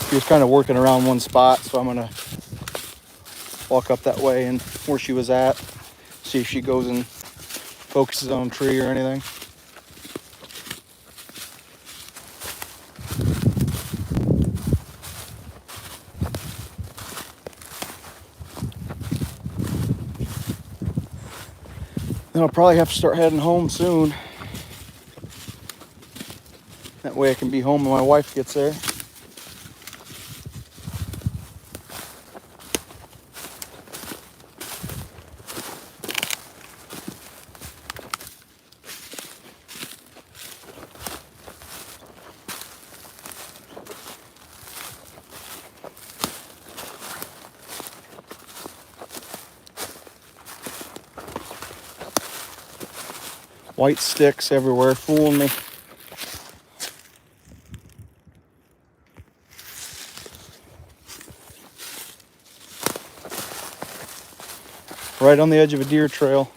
She was kind of working around one spot, so I'm gonna walk up that way and where she was at, see if she goes and focuses on a tree or anything. Then I'll probably have to start heading home soon. That way I can be home when my wife gets there. White sticks everywhere, fooling me. Right on the edge of a deer trail.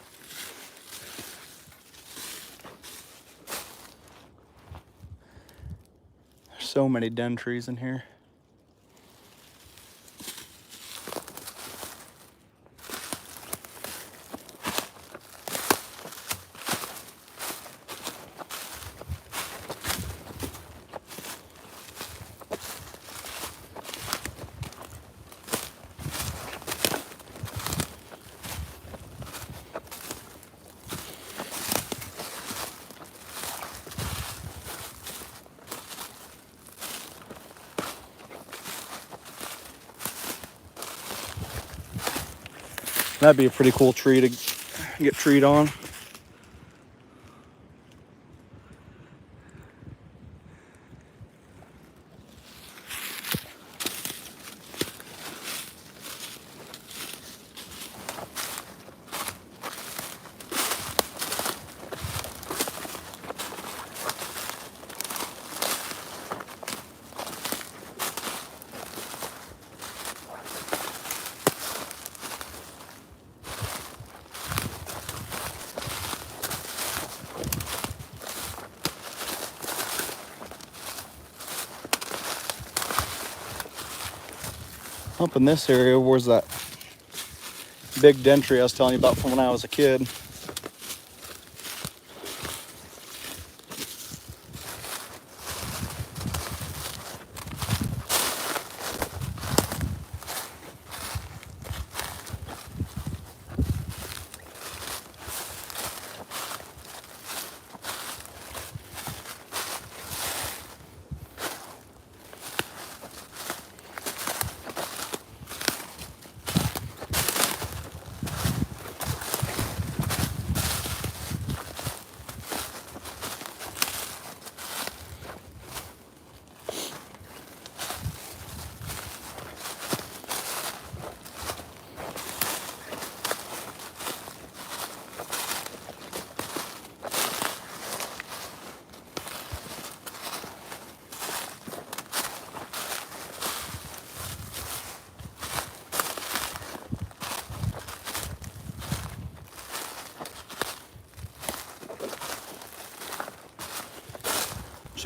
There's so many den trees in here. That'd be a pretty cool tree to get treed on. Up in this area, where's that big den tree I was telling you about from when I was a kid?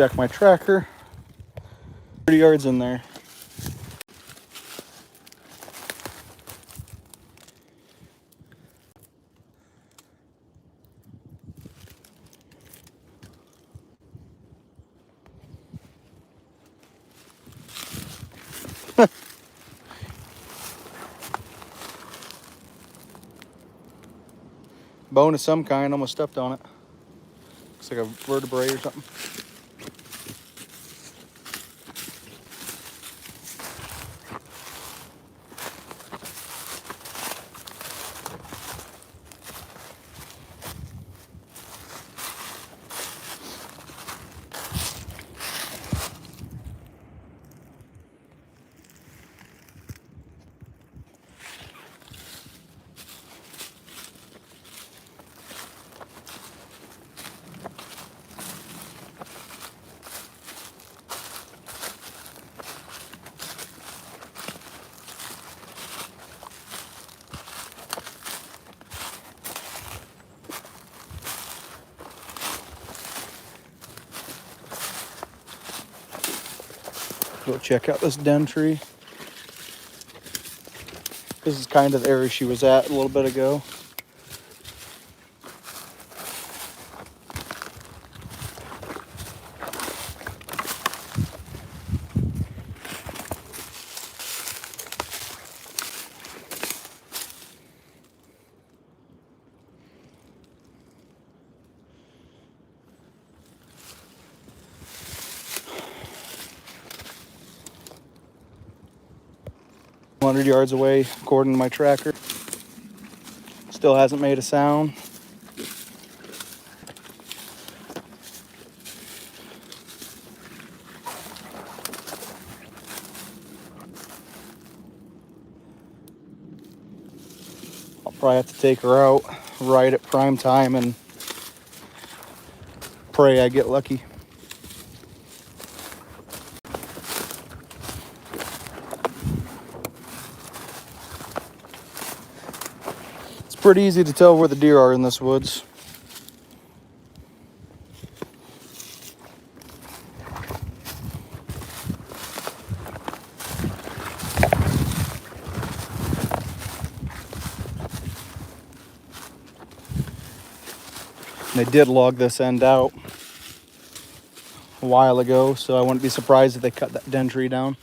check my tracker. 30 yards in there. Bone of some kind, almost stepped on it. Looks like a vertebrae or something. Go check out this den tree. This is kind of the area she was at a little bit ago. Hundred yards away, according to my tracker. Still hasn't made a sound. I'll probably have to take her out right at prime time and pray I get lucky. It's pretty easy to tell where the deer are in this woods. They did log this end out a while ago, so I wouldn't be surprised if they cut that den tree down.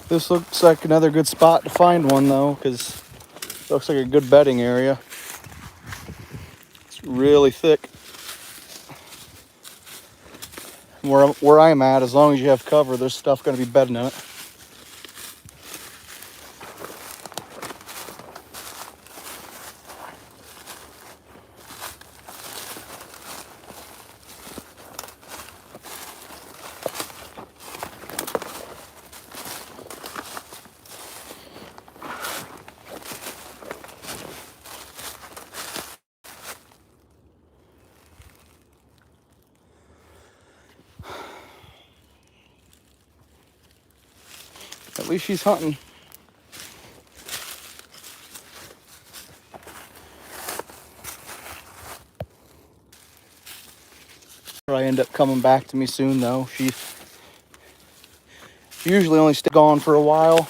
This looks like another good spot to find one though, because it looks like a good bedding area. It's really thick. Where I'm at, as long as you have cover, there's stuff going to be bedding in it. At least she's hunting. Probably end up coming back to me soon though. She usually only stays gone for a while,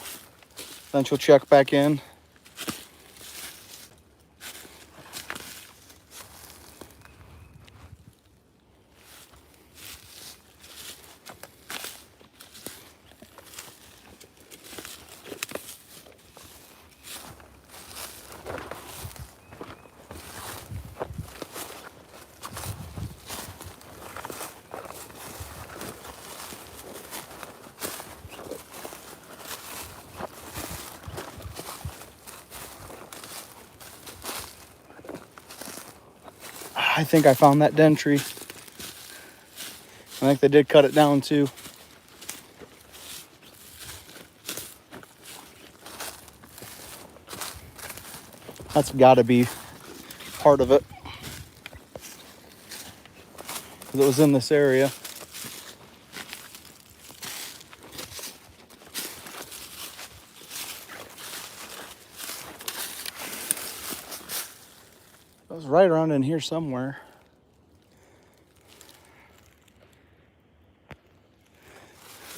then she'll check back in. I think I found that den tree. I think they did cut it down too. That's gotta be part of it. Because it was in this area. It was right around in here somewhere.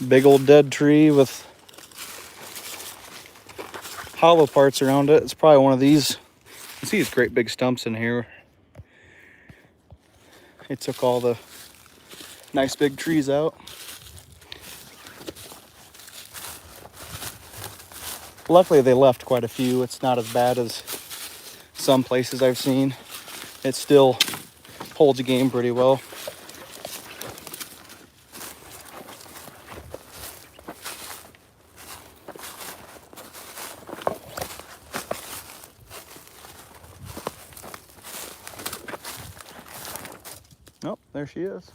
Big old dead tree with hollow parts around it. It's probably one of these. You see these great big stumps in here. It took all the nice big trees out. Luckily they left quite a few. It's not as bad as some places I've seen. It still holds a game pretty well. Oh, there she is.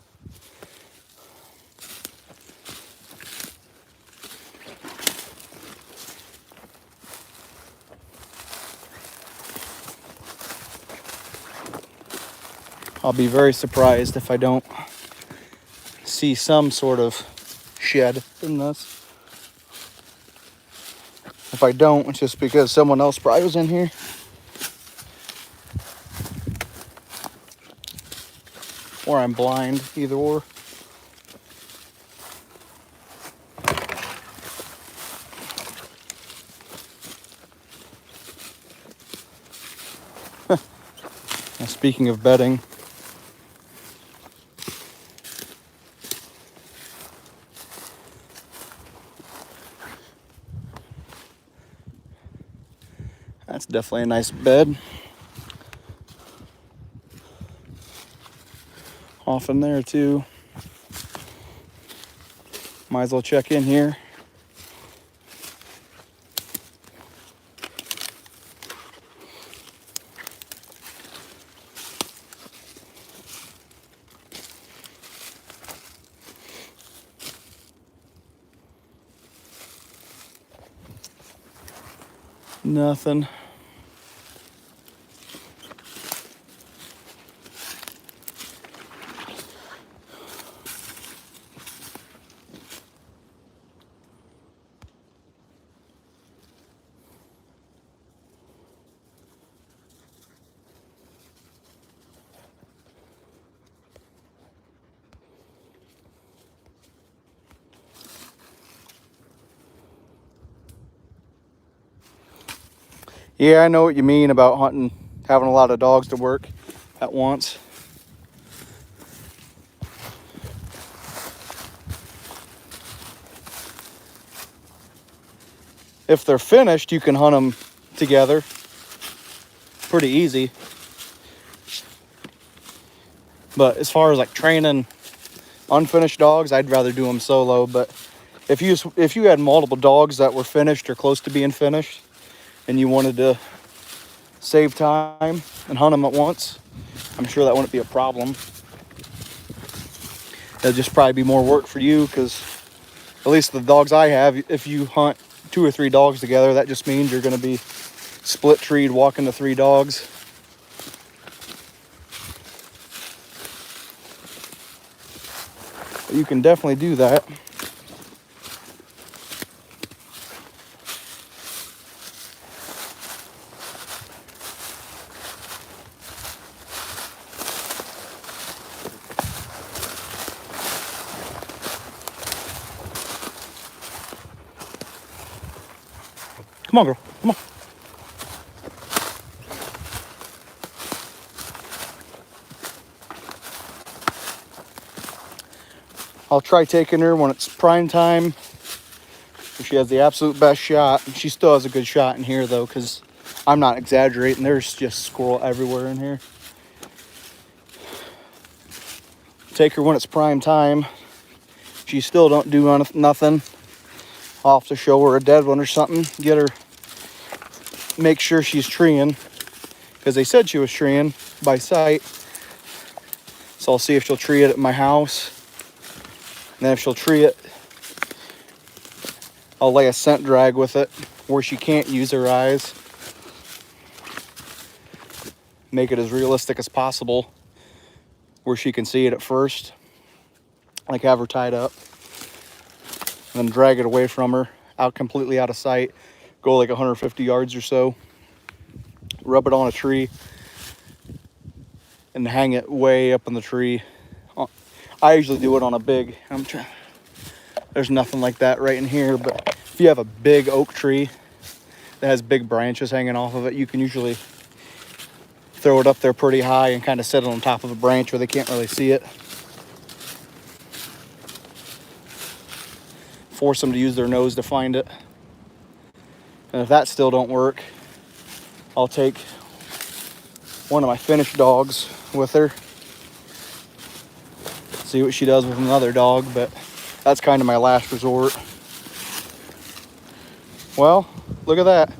I'll be very surprised if I don't see some sort of shed in this. If I don't, it's just because someone else probably was in here. Or I'm blind, either or. Now, speaking of bedding, that's definitely a nice bed. Off in there too. Might as well check in here. Nothing. Yeah, I know what you mean about hunting, having a lot of dogs to work at once. If they're finished, you can hunt them together. Pretty easy. But as far as like training unfinished dogs, I'd rather do them solo. But if you had multiple dogs that were finished or close to being finished, and you wanted to save time and hunt them at once, I'm sure that wouldn't be a problem. It'll just probably be more work for you, because at least the dogs I have, if you hunt 2 or 3 dogs together, that just means you're going to be split treed walking the 3 dogs. But you can definitely do that. Come on, girl. Come on. I'll try taking her when it's prime time. She has the absolute best shot. She still has a good shot in here, though, because I'm not exaggerating. There's just squirrel everywhere in here. Take her when it's prime time. She still don't do nothing. I'll have to show her a dead one or something. Get her, make sure she's treeing, because they said she was treeing by sight. So I'll see if she'll tree it at my house. And then if she'll tree it, I'll lay a scent drag with it where she can't use her eyes. Make it as realistic as possible where she can see it at first. Like have her tied up. And then drag it away from her, completely out of sight. Go like 150 yards or so. Rub it on a tree. And hang it way up in the tree. I usually do it on a big, there's nothing like that right in here, but if you have a big oak tree that has big branches hanging off of it, you can usually throw it up there pretty high and kind of set it on top of a branch where they can't really see it. Force them to use their nose to find it. And if that still don't work, I'll take one of my Finnish dogs with her. See what she does with another dog, but that's kind of my last resort. Well, look at that.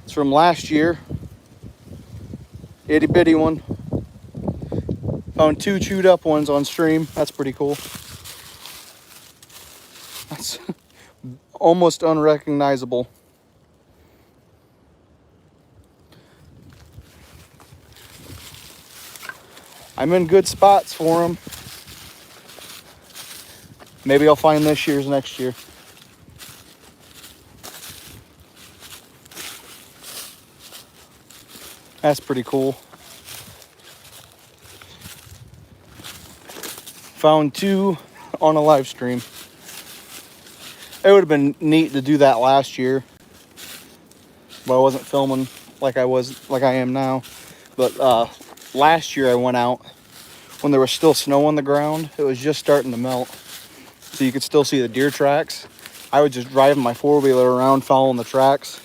It's from last year. Itty bitty one. Found 2 chewed up ones on stream. That's pretty cool. That's almost unrecognizable. I'm in good spots for them. Maybe I'll find this year's next year. That's pretty cool. Found 2 on a live stream. It would have been neat to do that last year, but I wasn't filming like I am now. But last year I went out when there was still snow on the ground. It was just starting to melt, so you could still see the deer tracks. I was just driving my 4-wheeler around following the tracks,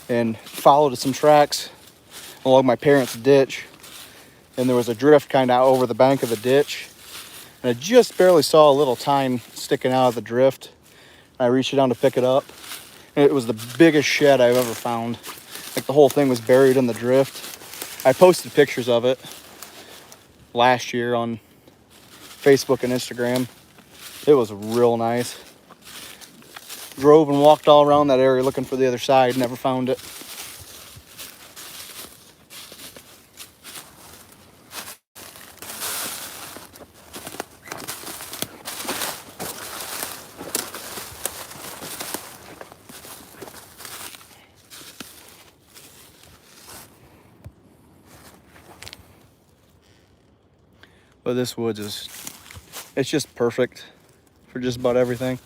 and followed some tracks along my parents' ditch, and there was a drift kind of over the bank of the ditch, and I just barely saw a little tine sticking out of the drift. I reached down to pick it up, and it was the biggest shed I've ever found. Like the whole thing was buried in the drift. I posted pictures of it last year on Facebook and Instagram. It was real nice. Drove and walked all around that area looking for the other side, never found it. But this woods it's just perfect for just about everything.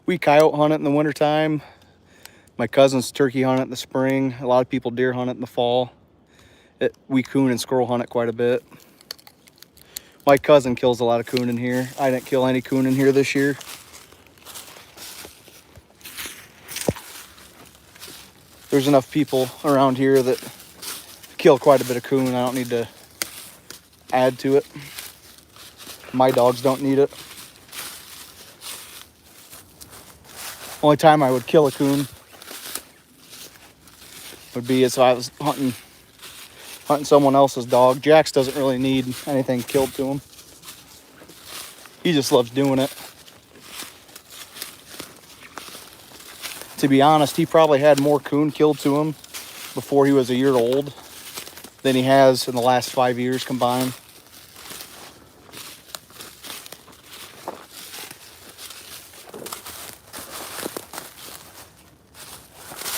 We coyote hunt it in the wintertime. My cousins turkey hunt it in the spring. A lot of people deer hunt it in the fall. We coon and squirrel hunt it quite a bit. My cousin kills a lot of coon in here. I didn't kill any coon in here this year. There's enough people around here that kill quite a bit of coon. I don't need to add to it. My dogs don't need it. Only time I would kill a coon would be if I was hunting someone else's dog. Jax doesn't really need anything killed to him. He just loves doing it. To be honest, he probably had more coon killed to him before he was a year old than he has in the last 5 years combined.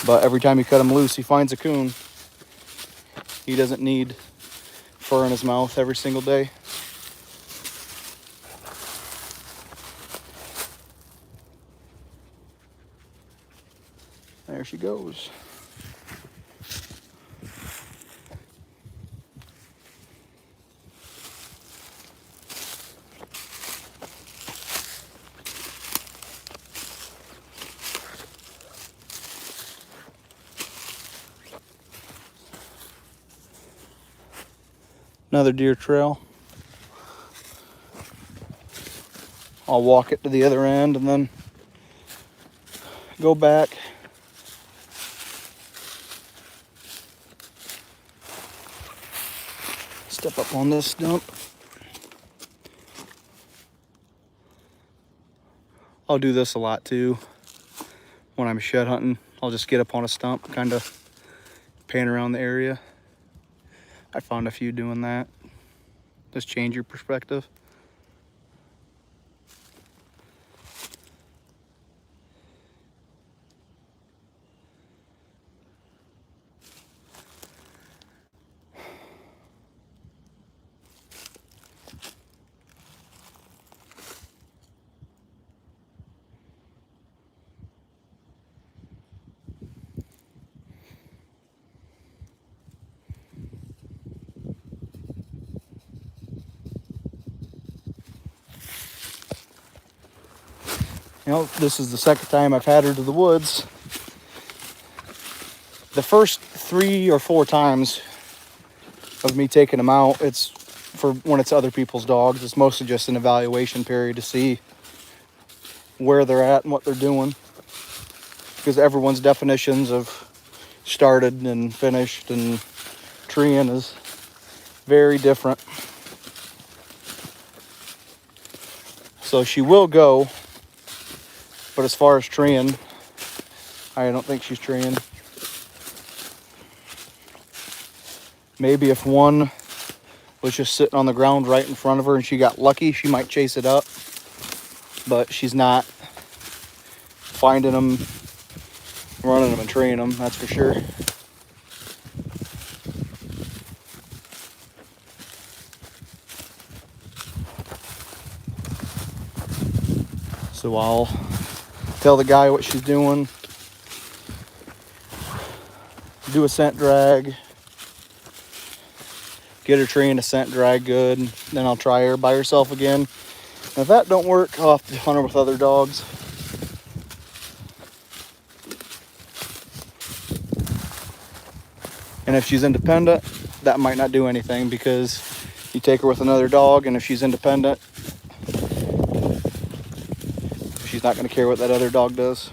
But every time you cut him loose, he finds a coon. He doesn't need fur in his mouth every single day. There she goes. Another deer trail. I'll walk it to the other end and then go back. Step up on this stump. I'll do this a lot too when I'm shed hunting. I'll just get up on a stump, kind of pan around the area. I found a few doing that. Just change your perspective. You know, this is the second time I've had her to the woods. The first 3 or 4 times of me taking them out, it's for when it's other people's dogs. It's mostly just an evaluation period to see where they're at and what they're doing. Because everyone's definitions of started and finished and treeing is very different. So she will go. But as far as treeing, I don't think she's treeing. Maybe if one was just sitting on the ground right in front of her and she got lucky, she might chase it up. But she's not finding them, running them, and treeing them, that's for sure. So I'll tell the guy what she's doing, do a scent drag, get her tree in a scent drag good, then I'll try her by herself again. And if that don't work, I'll have to hunt her with other dogs. And if she's independent, that might not do anything, because you take her with another dog, and if she's independent, she's not going to care what that other dog does.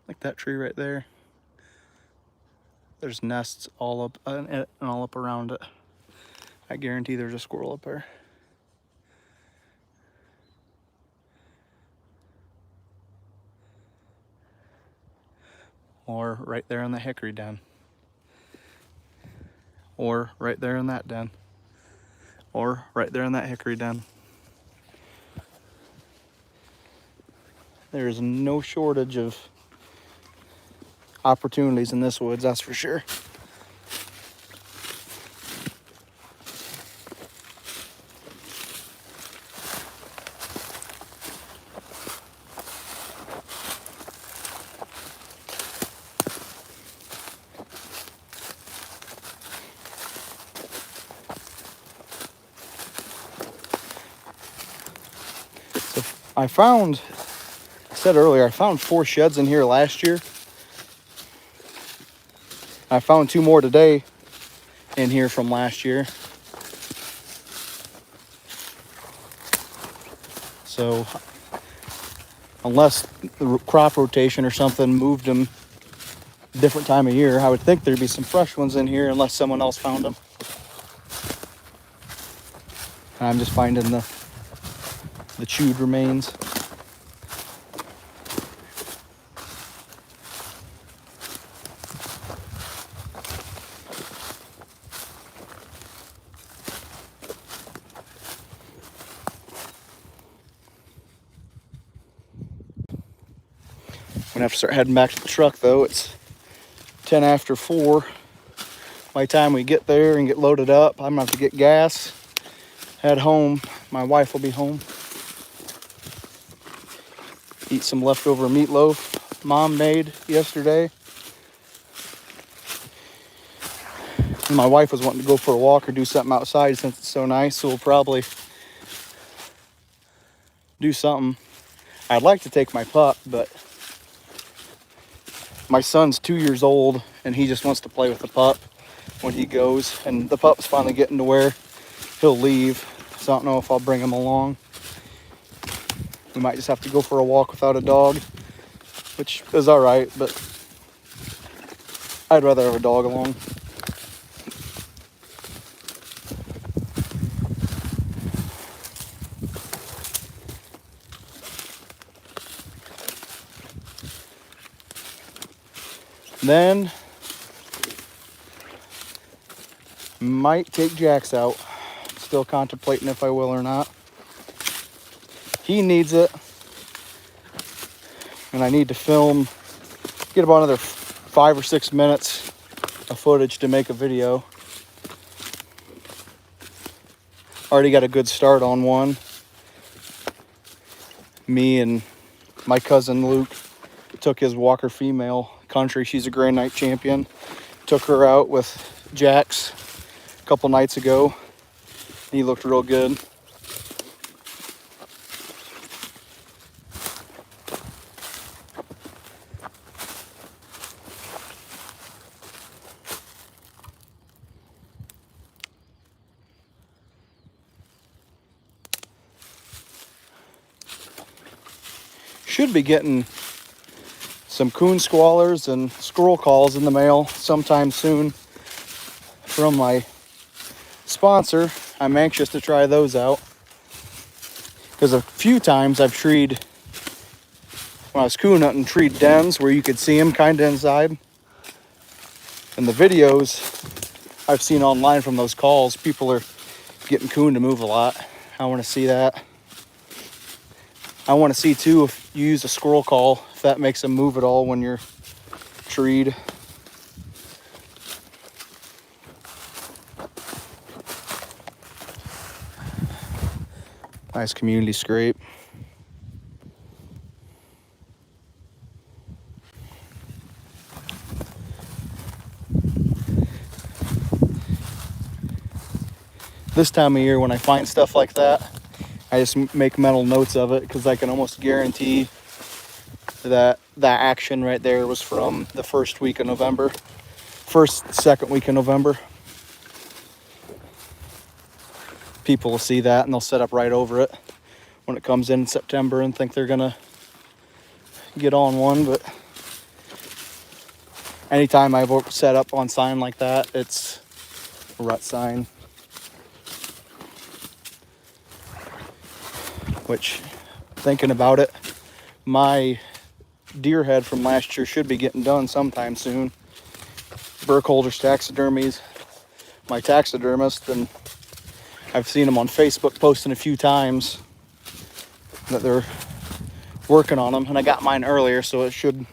Like that tree right there. There's nests all up and all up around it. I guarantee there's a squirrel up there. Or right there in the hickory den. Or right there in that den. Or right there in that hickory den. There's no shortage of opportunities in this woods, that's for sure. So I said earlier, I found 4 sheds in here last year. I found 2 more today in here from last year. So unless the crop rotation or something moved them a different time of year, I would think there'd be some fresh ones in here unless someone else found them. And I'm just finding the chewed remains. I'm gonna have to start heading back to the truck though. It's 10 after 4. By the time we get there and get loaded up, I'm gonna have to get gas, head home. My wife will be home. Eat some leftover meatloaf. Mom made yesterday. And my wife was wanting to go for a walk or do something outside since it's so nice, so we'll probably do something. I'd like to take my pup, but my son's 2 years old and he just wants to play with the pup when he goes, and the pup's finally getting to where he'll leave, so I don't know if I'll bring him along. We might just have to go for a walk without a dog, which is all right, but I'd rather have a dog along. Then might take Jax out. Still contemplating if I will or not. He needs it, and I need to film, get about another 5 or 6 minutes of footage to make a video. Already got a good start on one. Me and my cousin Luke took his Walker female country. She's a Grand Night champion. Took her out with Jax a couple nights ago. He looked real good. Should be getting some coon squallers and squirrel calls in the mail sometime soon from my sponsor. I'm anxious to try those out because a few times I've treed, when I was coon hunting, treed dens where you could see them kind of inside. And the videos I've seen online from those calls, people are getting coon to move a lot. I want to see that. I want to see too if you use a squirrel call, if that makes them move at all when you're treed. Nice community scrape. This time of year when I find stuff like that, I just make mental notes of it because I can almost guarantee that that action right there was from the first week of November. Second week of November. People will see that and they'll set up right over it when it comes in September and think they're gonna get on one. But anytime I've set up on sign like that, it's a rut sign. Which, thinking about it, my deer head from last year should be getting done sometime soon. Burkholder's Taxidermies, my taxidermist, and I've seen him on Facebook posting a few times that they're working on them, and I got mine earlier, so it should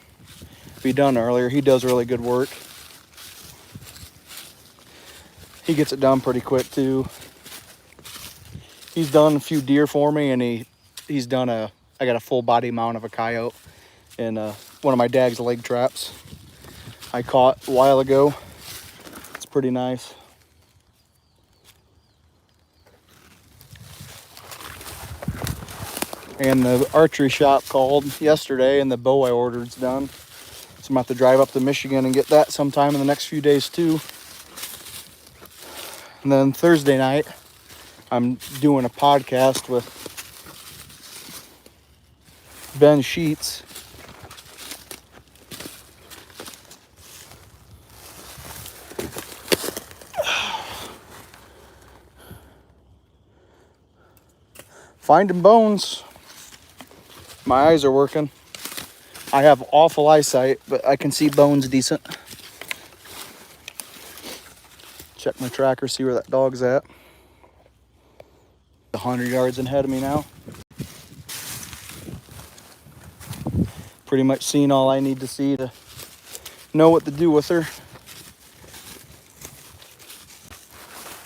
be done earlier. He does really good work. He gets it done pretty quick too. He's done a few deer for me, and he's done I got a full body mount of a coyote in one of my dad's leg traps I caught a while ago. It's pretty nice. And the archery shop called yesterday, and the bow I ordered's done. So I'm about to drive up to Michigan and get that sometime in the next few days too. And then Thursday night, I'm doing a podcast with Ben Sheets. Finding bones. My eyes are working. I have awful eyesight, but I can see bones decent. Check my tracker, see where that dog's at. 100 yards ahead of me now. Pretty much seen all I need to see to know what to do with her.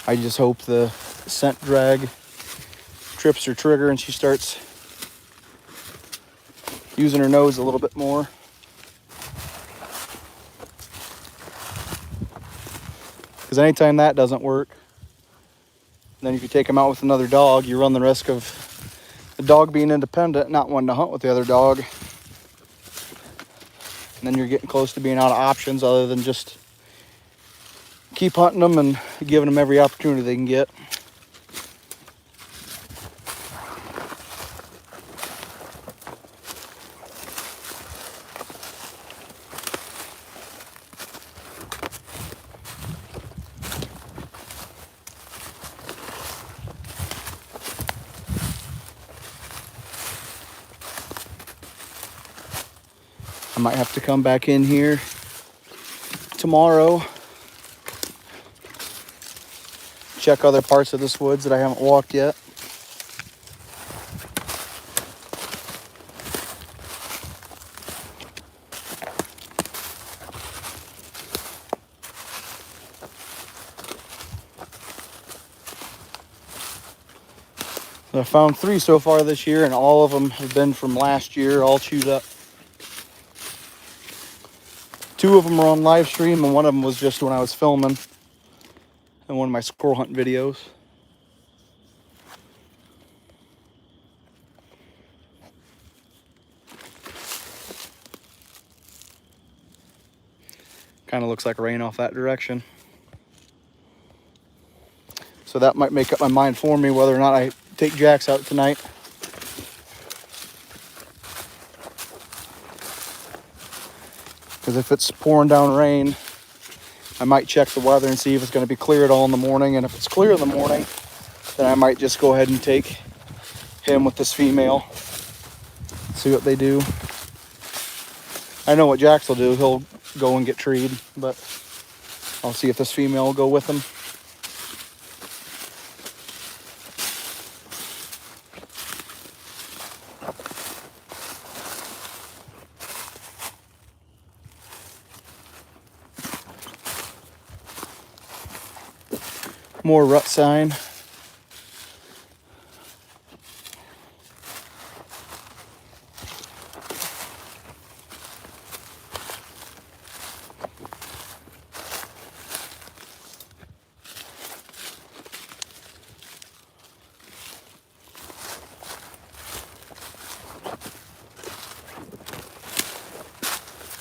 I just hope the scent drag trips her trigger and she starts using her nose a little bit more. Because anytime that doesn't work, then if you take them out with another dog, you run the risk of the dog being independent, not wanting to hunt with the other dog. And then you're getting close to being out of options other than just keep hunting them and giving them every opportunity they can get. I might have to come back in here tomorrow, check other parts of this woods that I haven't walked yet. I found 3 so far this year, and all of them have been from last year, all chewed up. 2 of them were on live stream, and one of them was just when I was filming in one of my squirrel hunt videos. Kind of looks like rain off that direction. So that might make up my mind for me whether or not I take Jax out tonight. Because if it's pouring down rain, I might check the weather and see if it's going to be clear at all in the morning. And if it's clear in the morning, then I might just go ahead and take him with this female. See what they do. I know what Jax will do. He'll go and get treed, but I'll see if this female will go with him. More rut sign.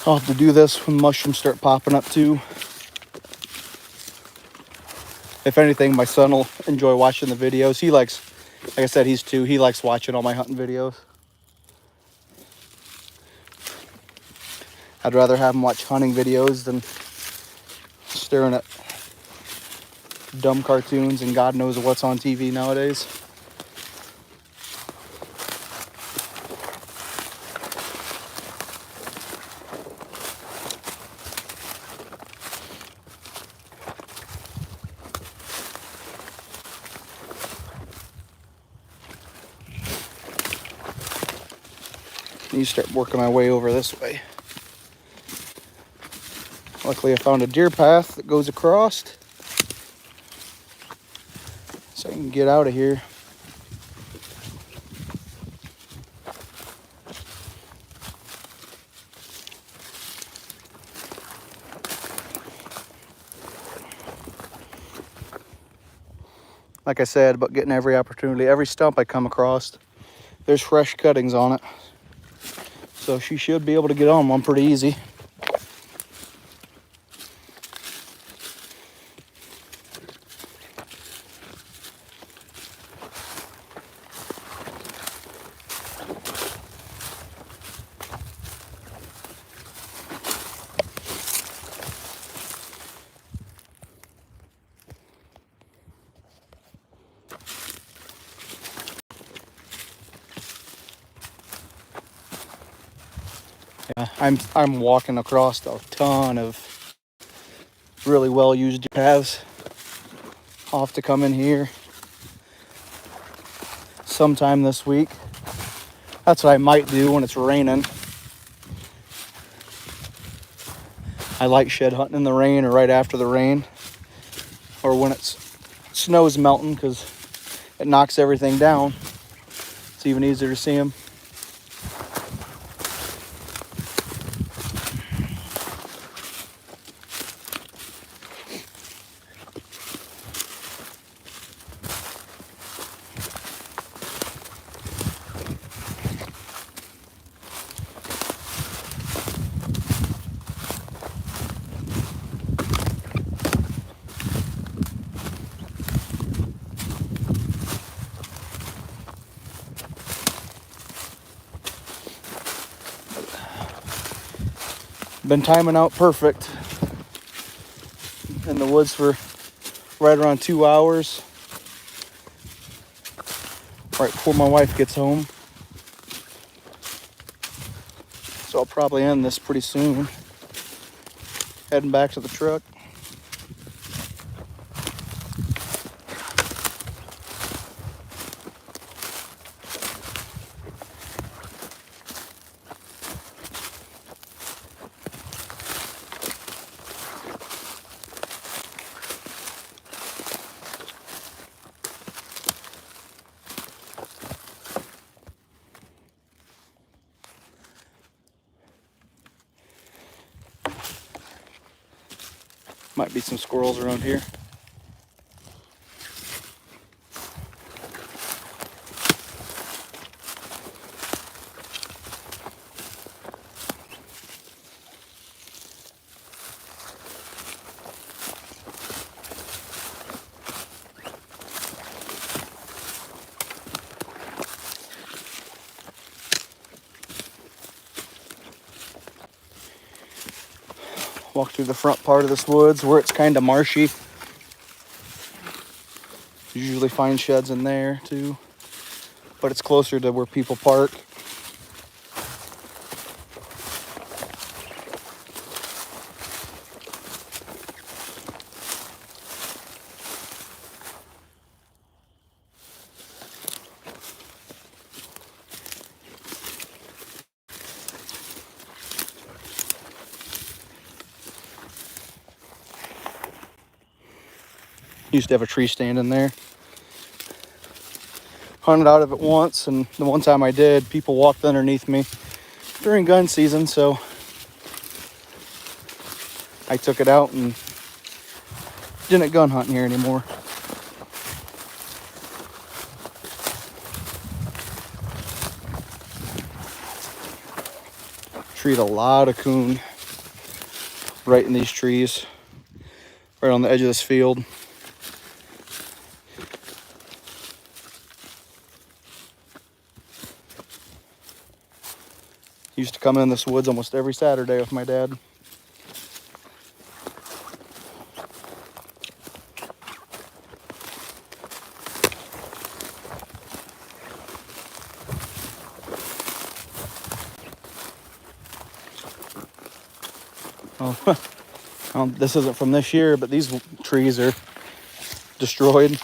I'll have to do this when mushrooms start popping up too. If anything, my son will enjoy watching the videos. He likes, like I said, he's 2. He likes watching all my hunting videos. I'd rather have him watch hunting videos than staring at dumb cartoons and God knows what's on TV nowadays. I need to start working my way over this way. Luckily I found a deer path that goes across, so I can get out of here. Like I said, about getting every opportunity, every stump I come across, there's fresh cuttings on it. So she should be able to get on one pretty easy. Yeah, I'm walking across a ton of really well used paths. I'll have to come in here sometime this week. That's what I might do when it's raining. I like shed hunting in the rain or right after the rain, or when snow's melting, because it knocks everything down. It's even easier to see them. been timing out perfect in the woods for right around 2 hours, right before my wife gets home. So I'll probably end this pretty soon. Heading back to the truck. Might be some squirrels around here. Walk through the front part of this woods where it's kind of marshy. Usually find sheds in there too, but it's closer to where people park. Used to have a tree stand in there. Hunted out of it once, and the one time I did, people walked underneath me during gun season, so I took it out and didn't gun hunt here anymore. Treat a lot of coon right in these trees, right on the edge of this field. Used to come in this woods almost every Saturday with my dad. Oh, this isn't from this year, but these trees are destroyed.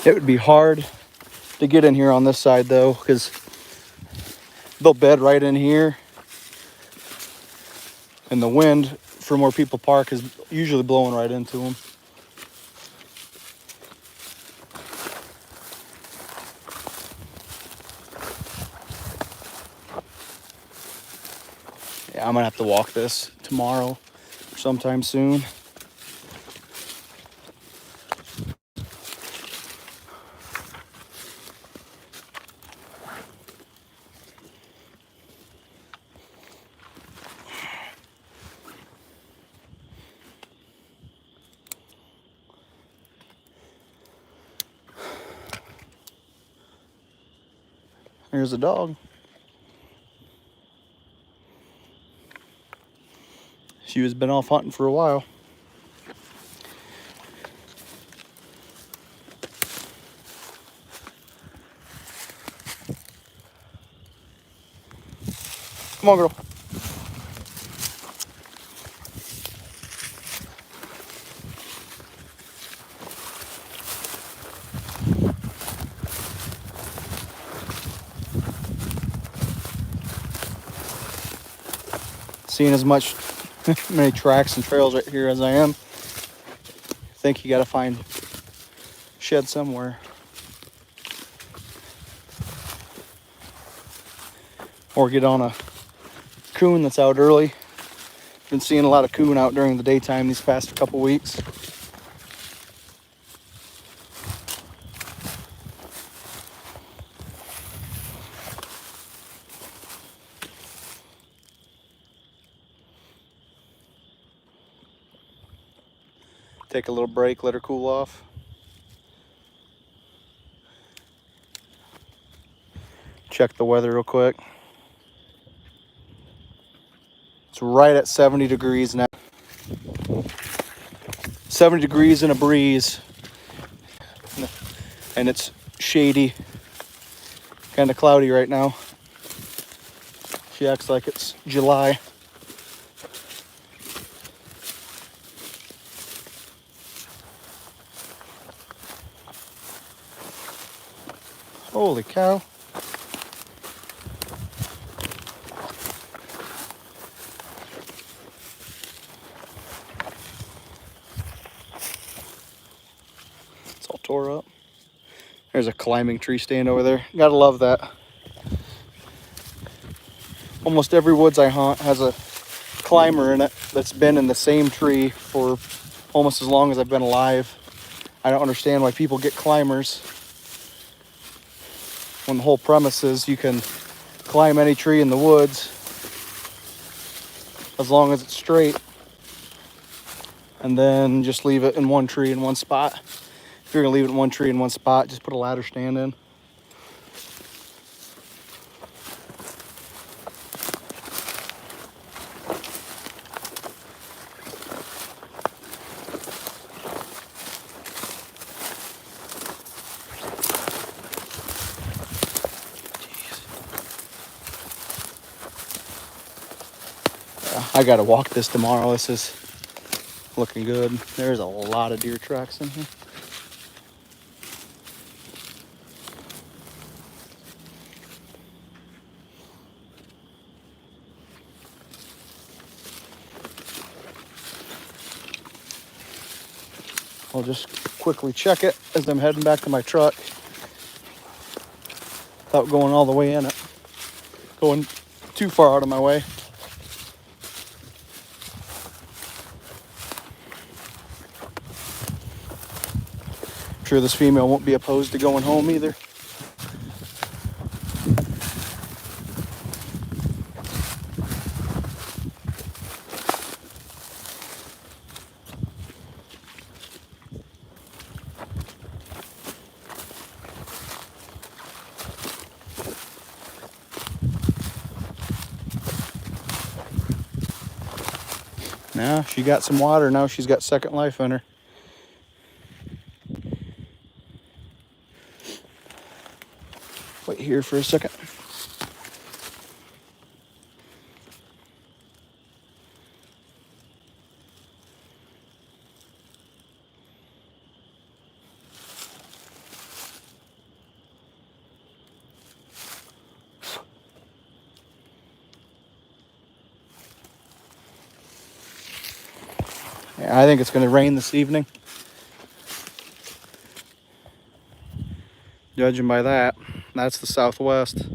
It would be hard to get in here on this side though, because they'll bed right in here, and the wind from where people park is usually blowing right into them. Yeah, I'm gonna have to walk this tomorrow or sometime soon. Here's a dog. She has been off hunting for a while. Come on, girl. Seeing as many tracks and trails right here as I am, I think you gotta find shed somewhere. Or get on a coon that's out early. Been seeing a lot of coon out during the daytime these past couple weeks. Take a little break, let her cool off. Check the weather real quick. It's right at 70 degrees now. 70 degrees and a breeze. And it's shady, kind of cloudy right now. She acts like it's July. Holy cow. It's all tore up. There's a climbing tree stand over there. Gotta love that. Almost every woods I hunt has a climber in it that's been in the same tree for almost as long as I've been alive. I don't understand why people get climbers when the whole premise is you can climb any tree in the woods as long as it's straight, and then just leave it in one tree in one spot. If you're gonna leave it in one tree in one spot, just put a ladder stand in. I gotta walk this tomorrow. This is looking good. There's a lot of deer tracks in here. I'll just quickly check it as I'm heading back to my truck without going all the way in it, going too far out of my way. I'm sure this female won't be opposed to going home either. Now she got some water. Now she's got second life in her. Wait here for a second. Yeah, I think it's going to rain this evening. Judging by that, that's the southwest.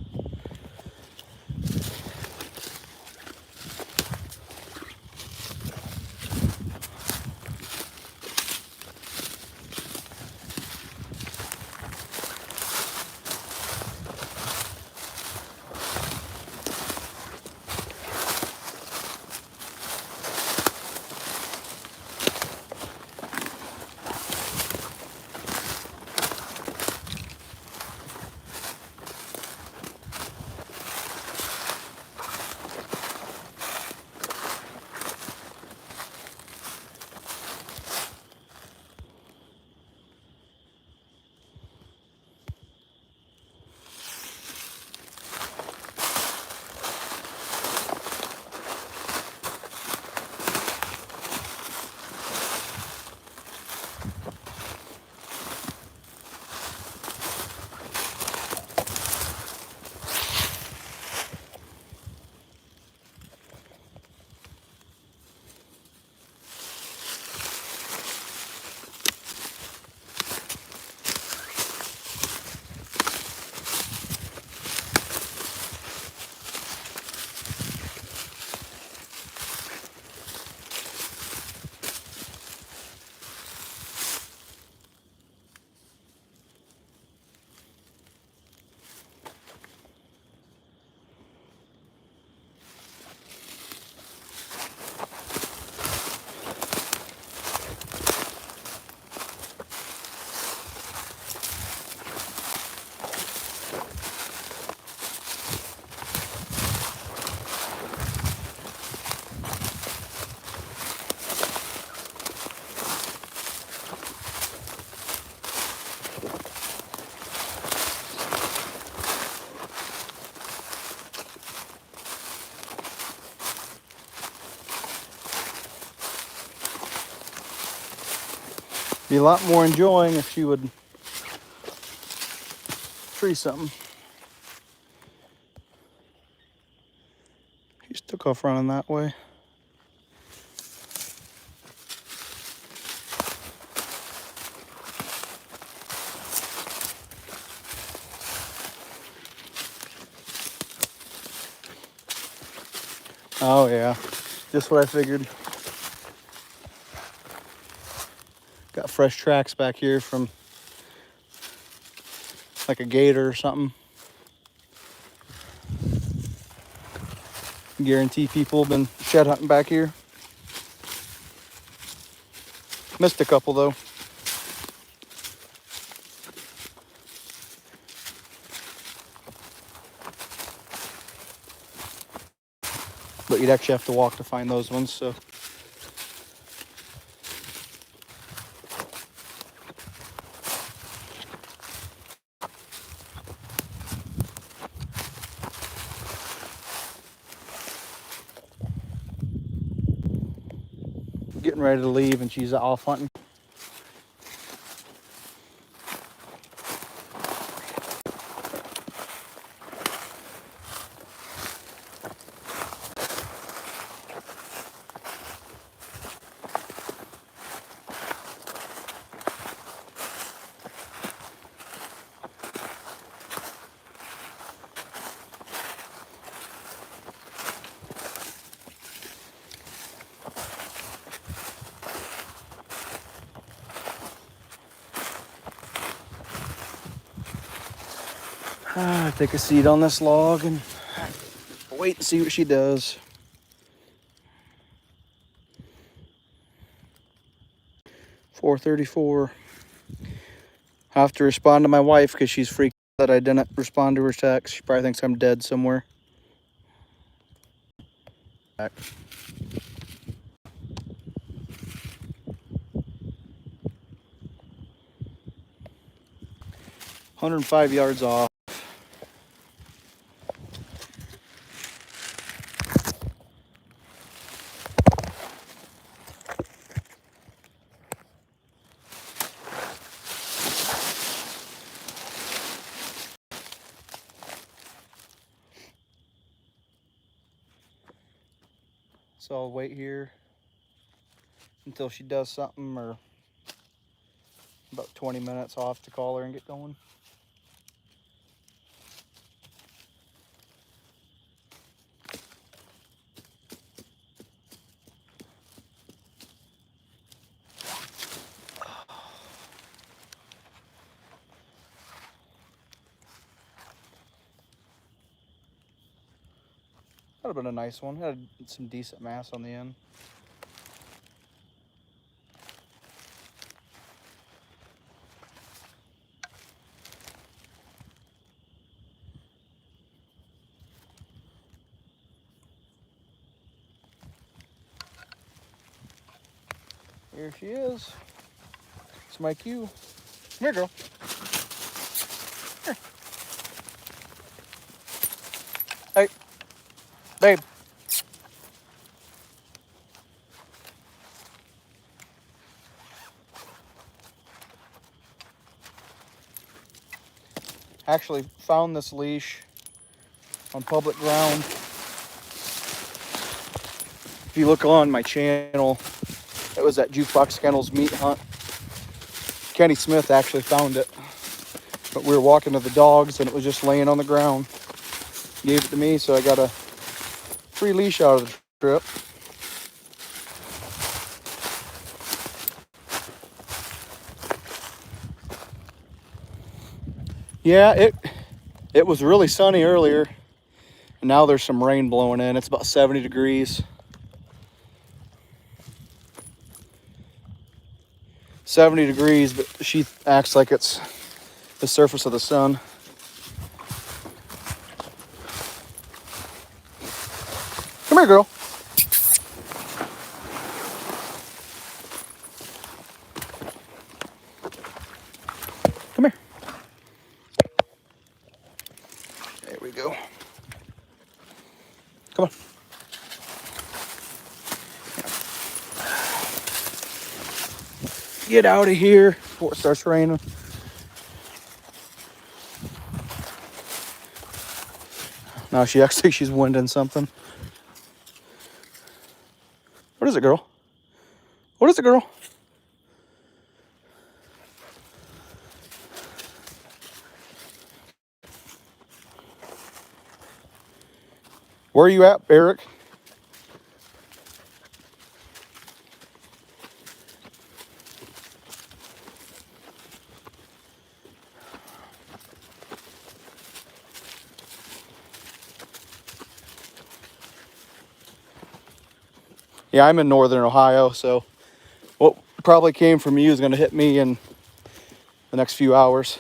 Be a lot more enjoying if she would tree something. He just took off running that way. Oh yeah, just what I figured. Got fresh tracks back here from like a gator or something. Guarantee people have been shed hunting back here. Missed a couple though. But you'd actually have to walk to find those ones, so. Getting ready to leave and she's off hunting. Take a seat on this log and wait and see what she does. .434. I have to respond to my wife because she's freaked that I didn't respond to her text. She probably thinks I'm dead somewhere. Back. 105 yards off. So I'll wait here until she does something, or about 20 minutes off to call her and get going. That'd have been a nice one. Had some decent mass on the end. Here she is. It's my cue. Come here, girl. Here. Hey, babe. Actually found this leash on public ground. If you look on my channel, it was at Jukebox Kennels meat hunt. Kenny Smith actually found it, but we were walking to the dogs and it was just laying on the ground. Gave it to me, so I got a free leash out of the trip. Yeah, it was really sunny earlier, and now there's some rain blowing in. It's about 70 degrees. 70 degrees, but she acts like it's the surface of the sun. Come here, girl. Come here. There we go. Come on. get out of here before it starts raining. Now she acts like she's winding something. What is it, girl? What is it, girl? Where are you at, Eric? Yeah, I'm in northern Ohio, so what probably came from you is going to hit me in the next few hours.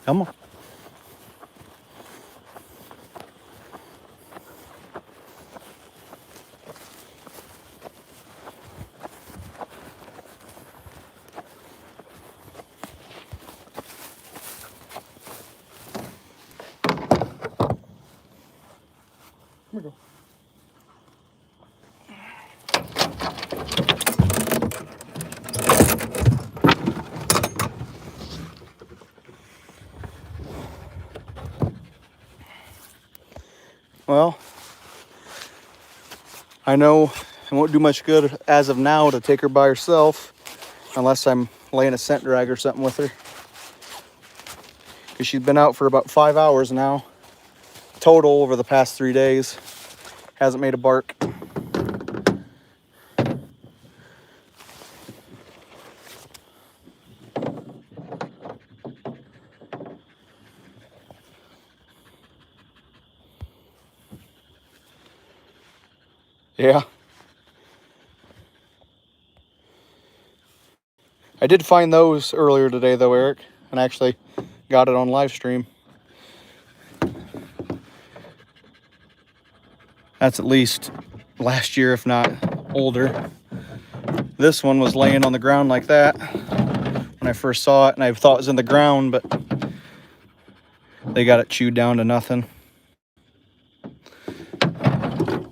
Come on. Here we go. Well, I know it won't do much good as of now to take her by herself unless I'm laying a scent drag or something with her. Because she's been out for about 5 hours now, total over the past 3 days. Hasn't made a bark. Yeah. I did find those earlier today though, Eric, and actually got it on live stream. That's at least last year, if not older. This one was laying on the ground like that when I first saw it, and I thought it was in the ground, but they got it chewed down to nothing.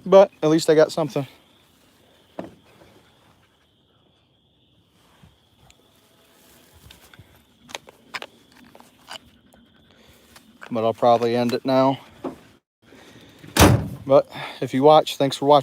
But at least I got something. But I'll probably end it now. But if you watch, thanks for watching.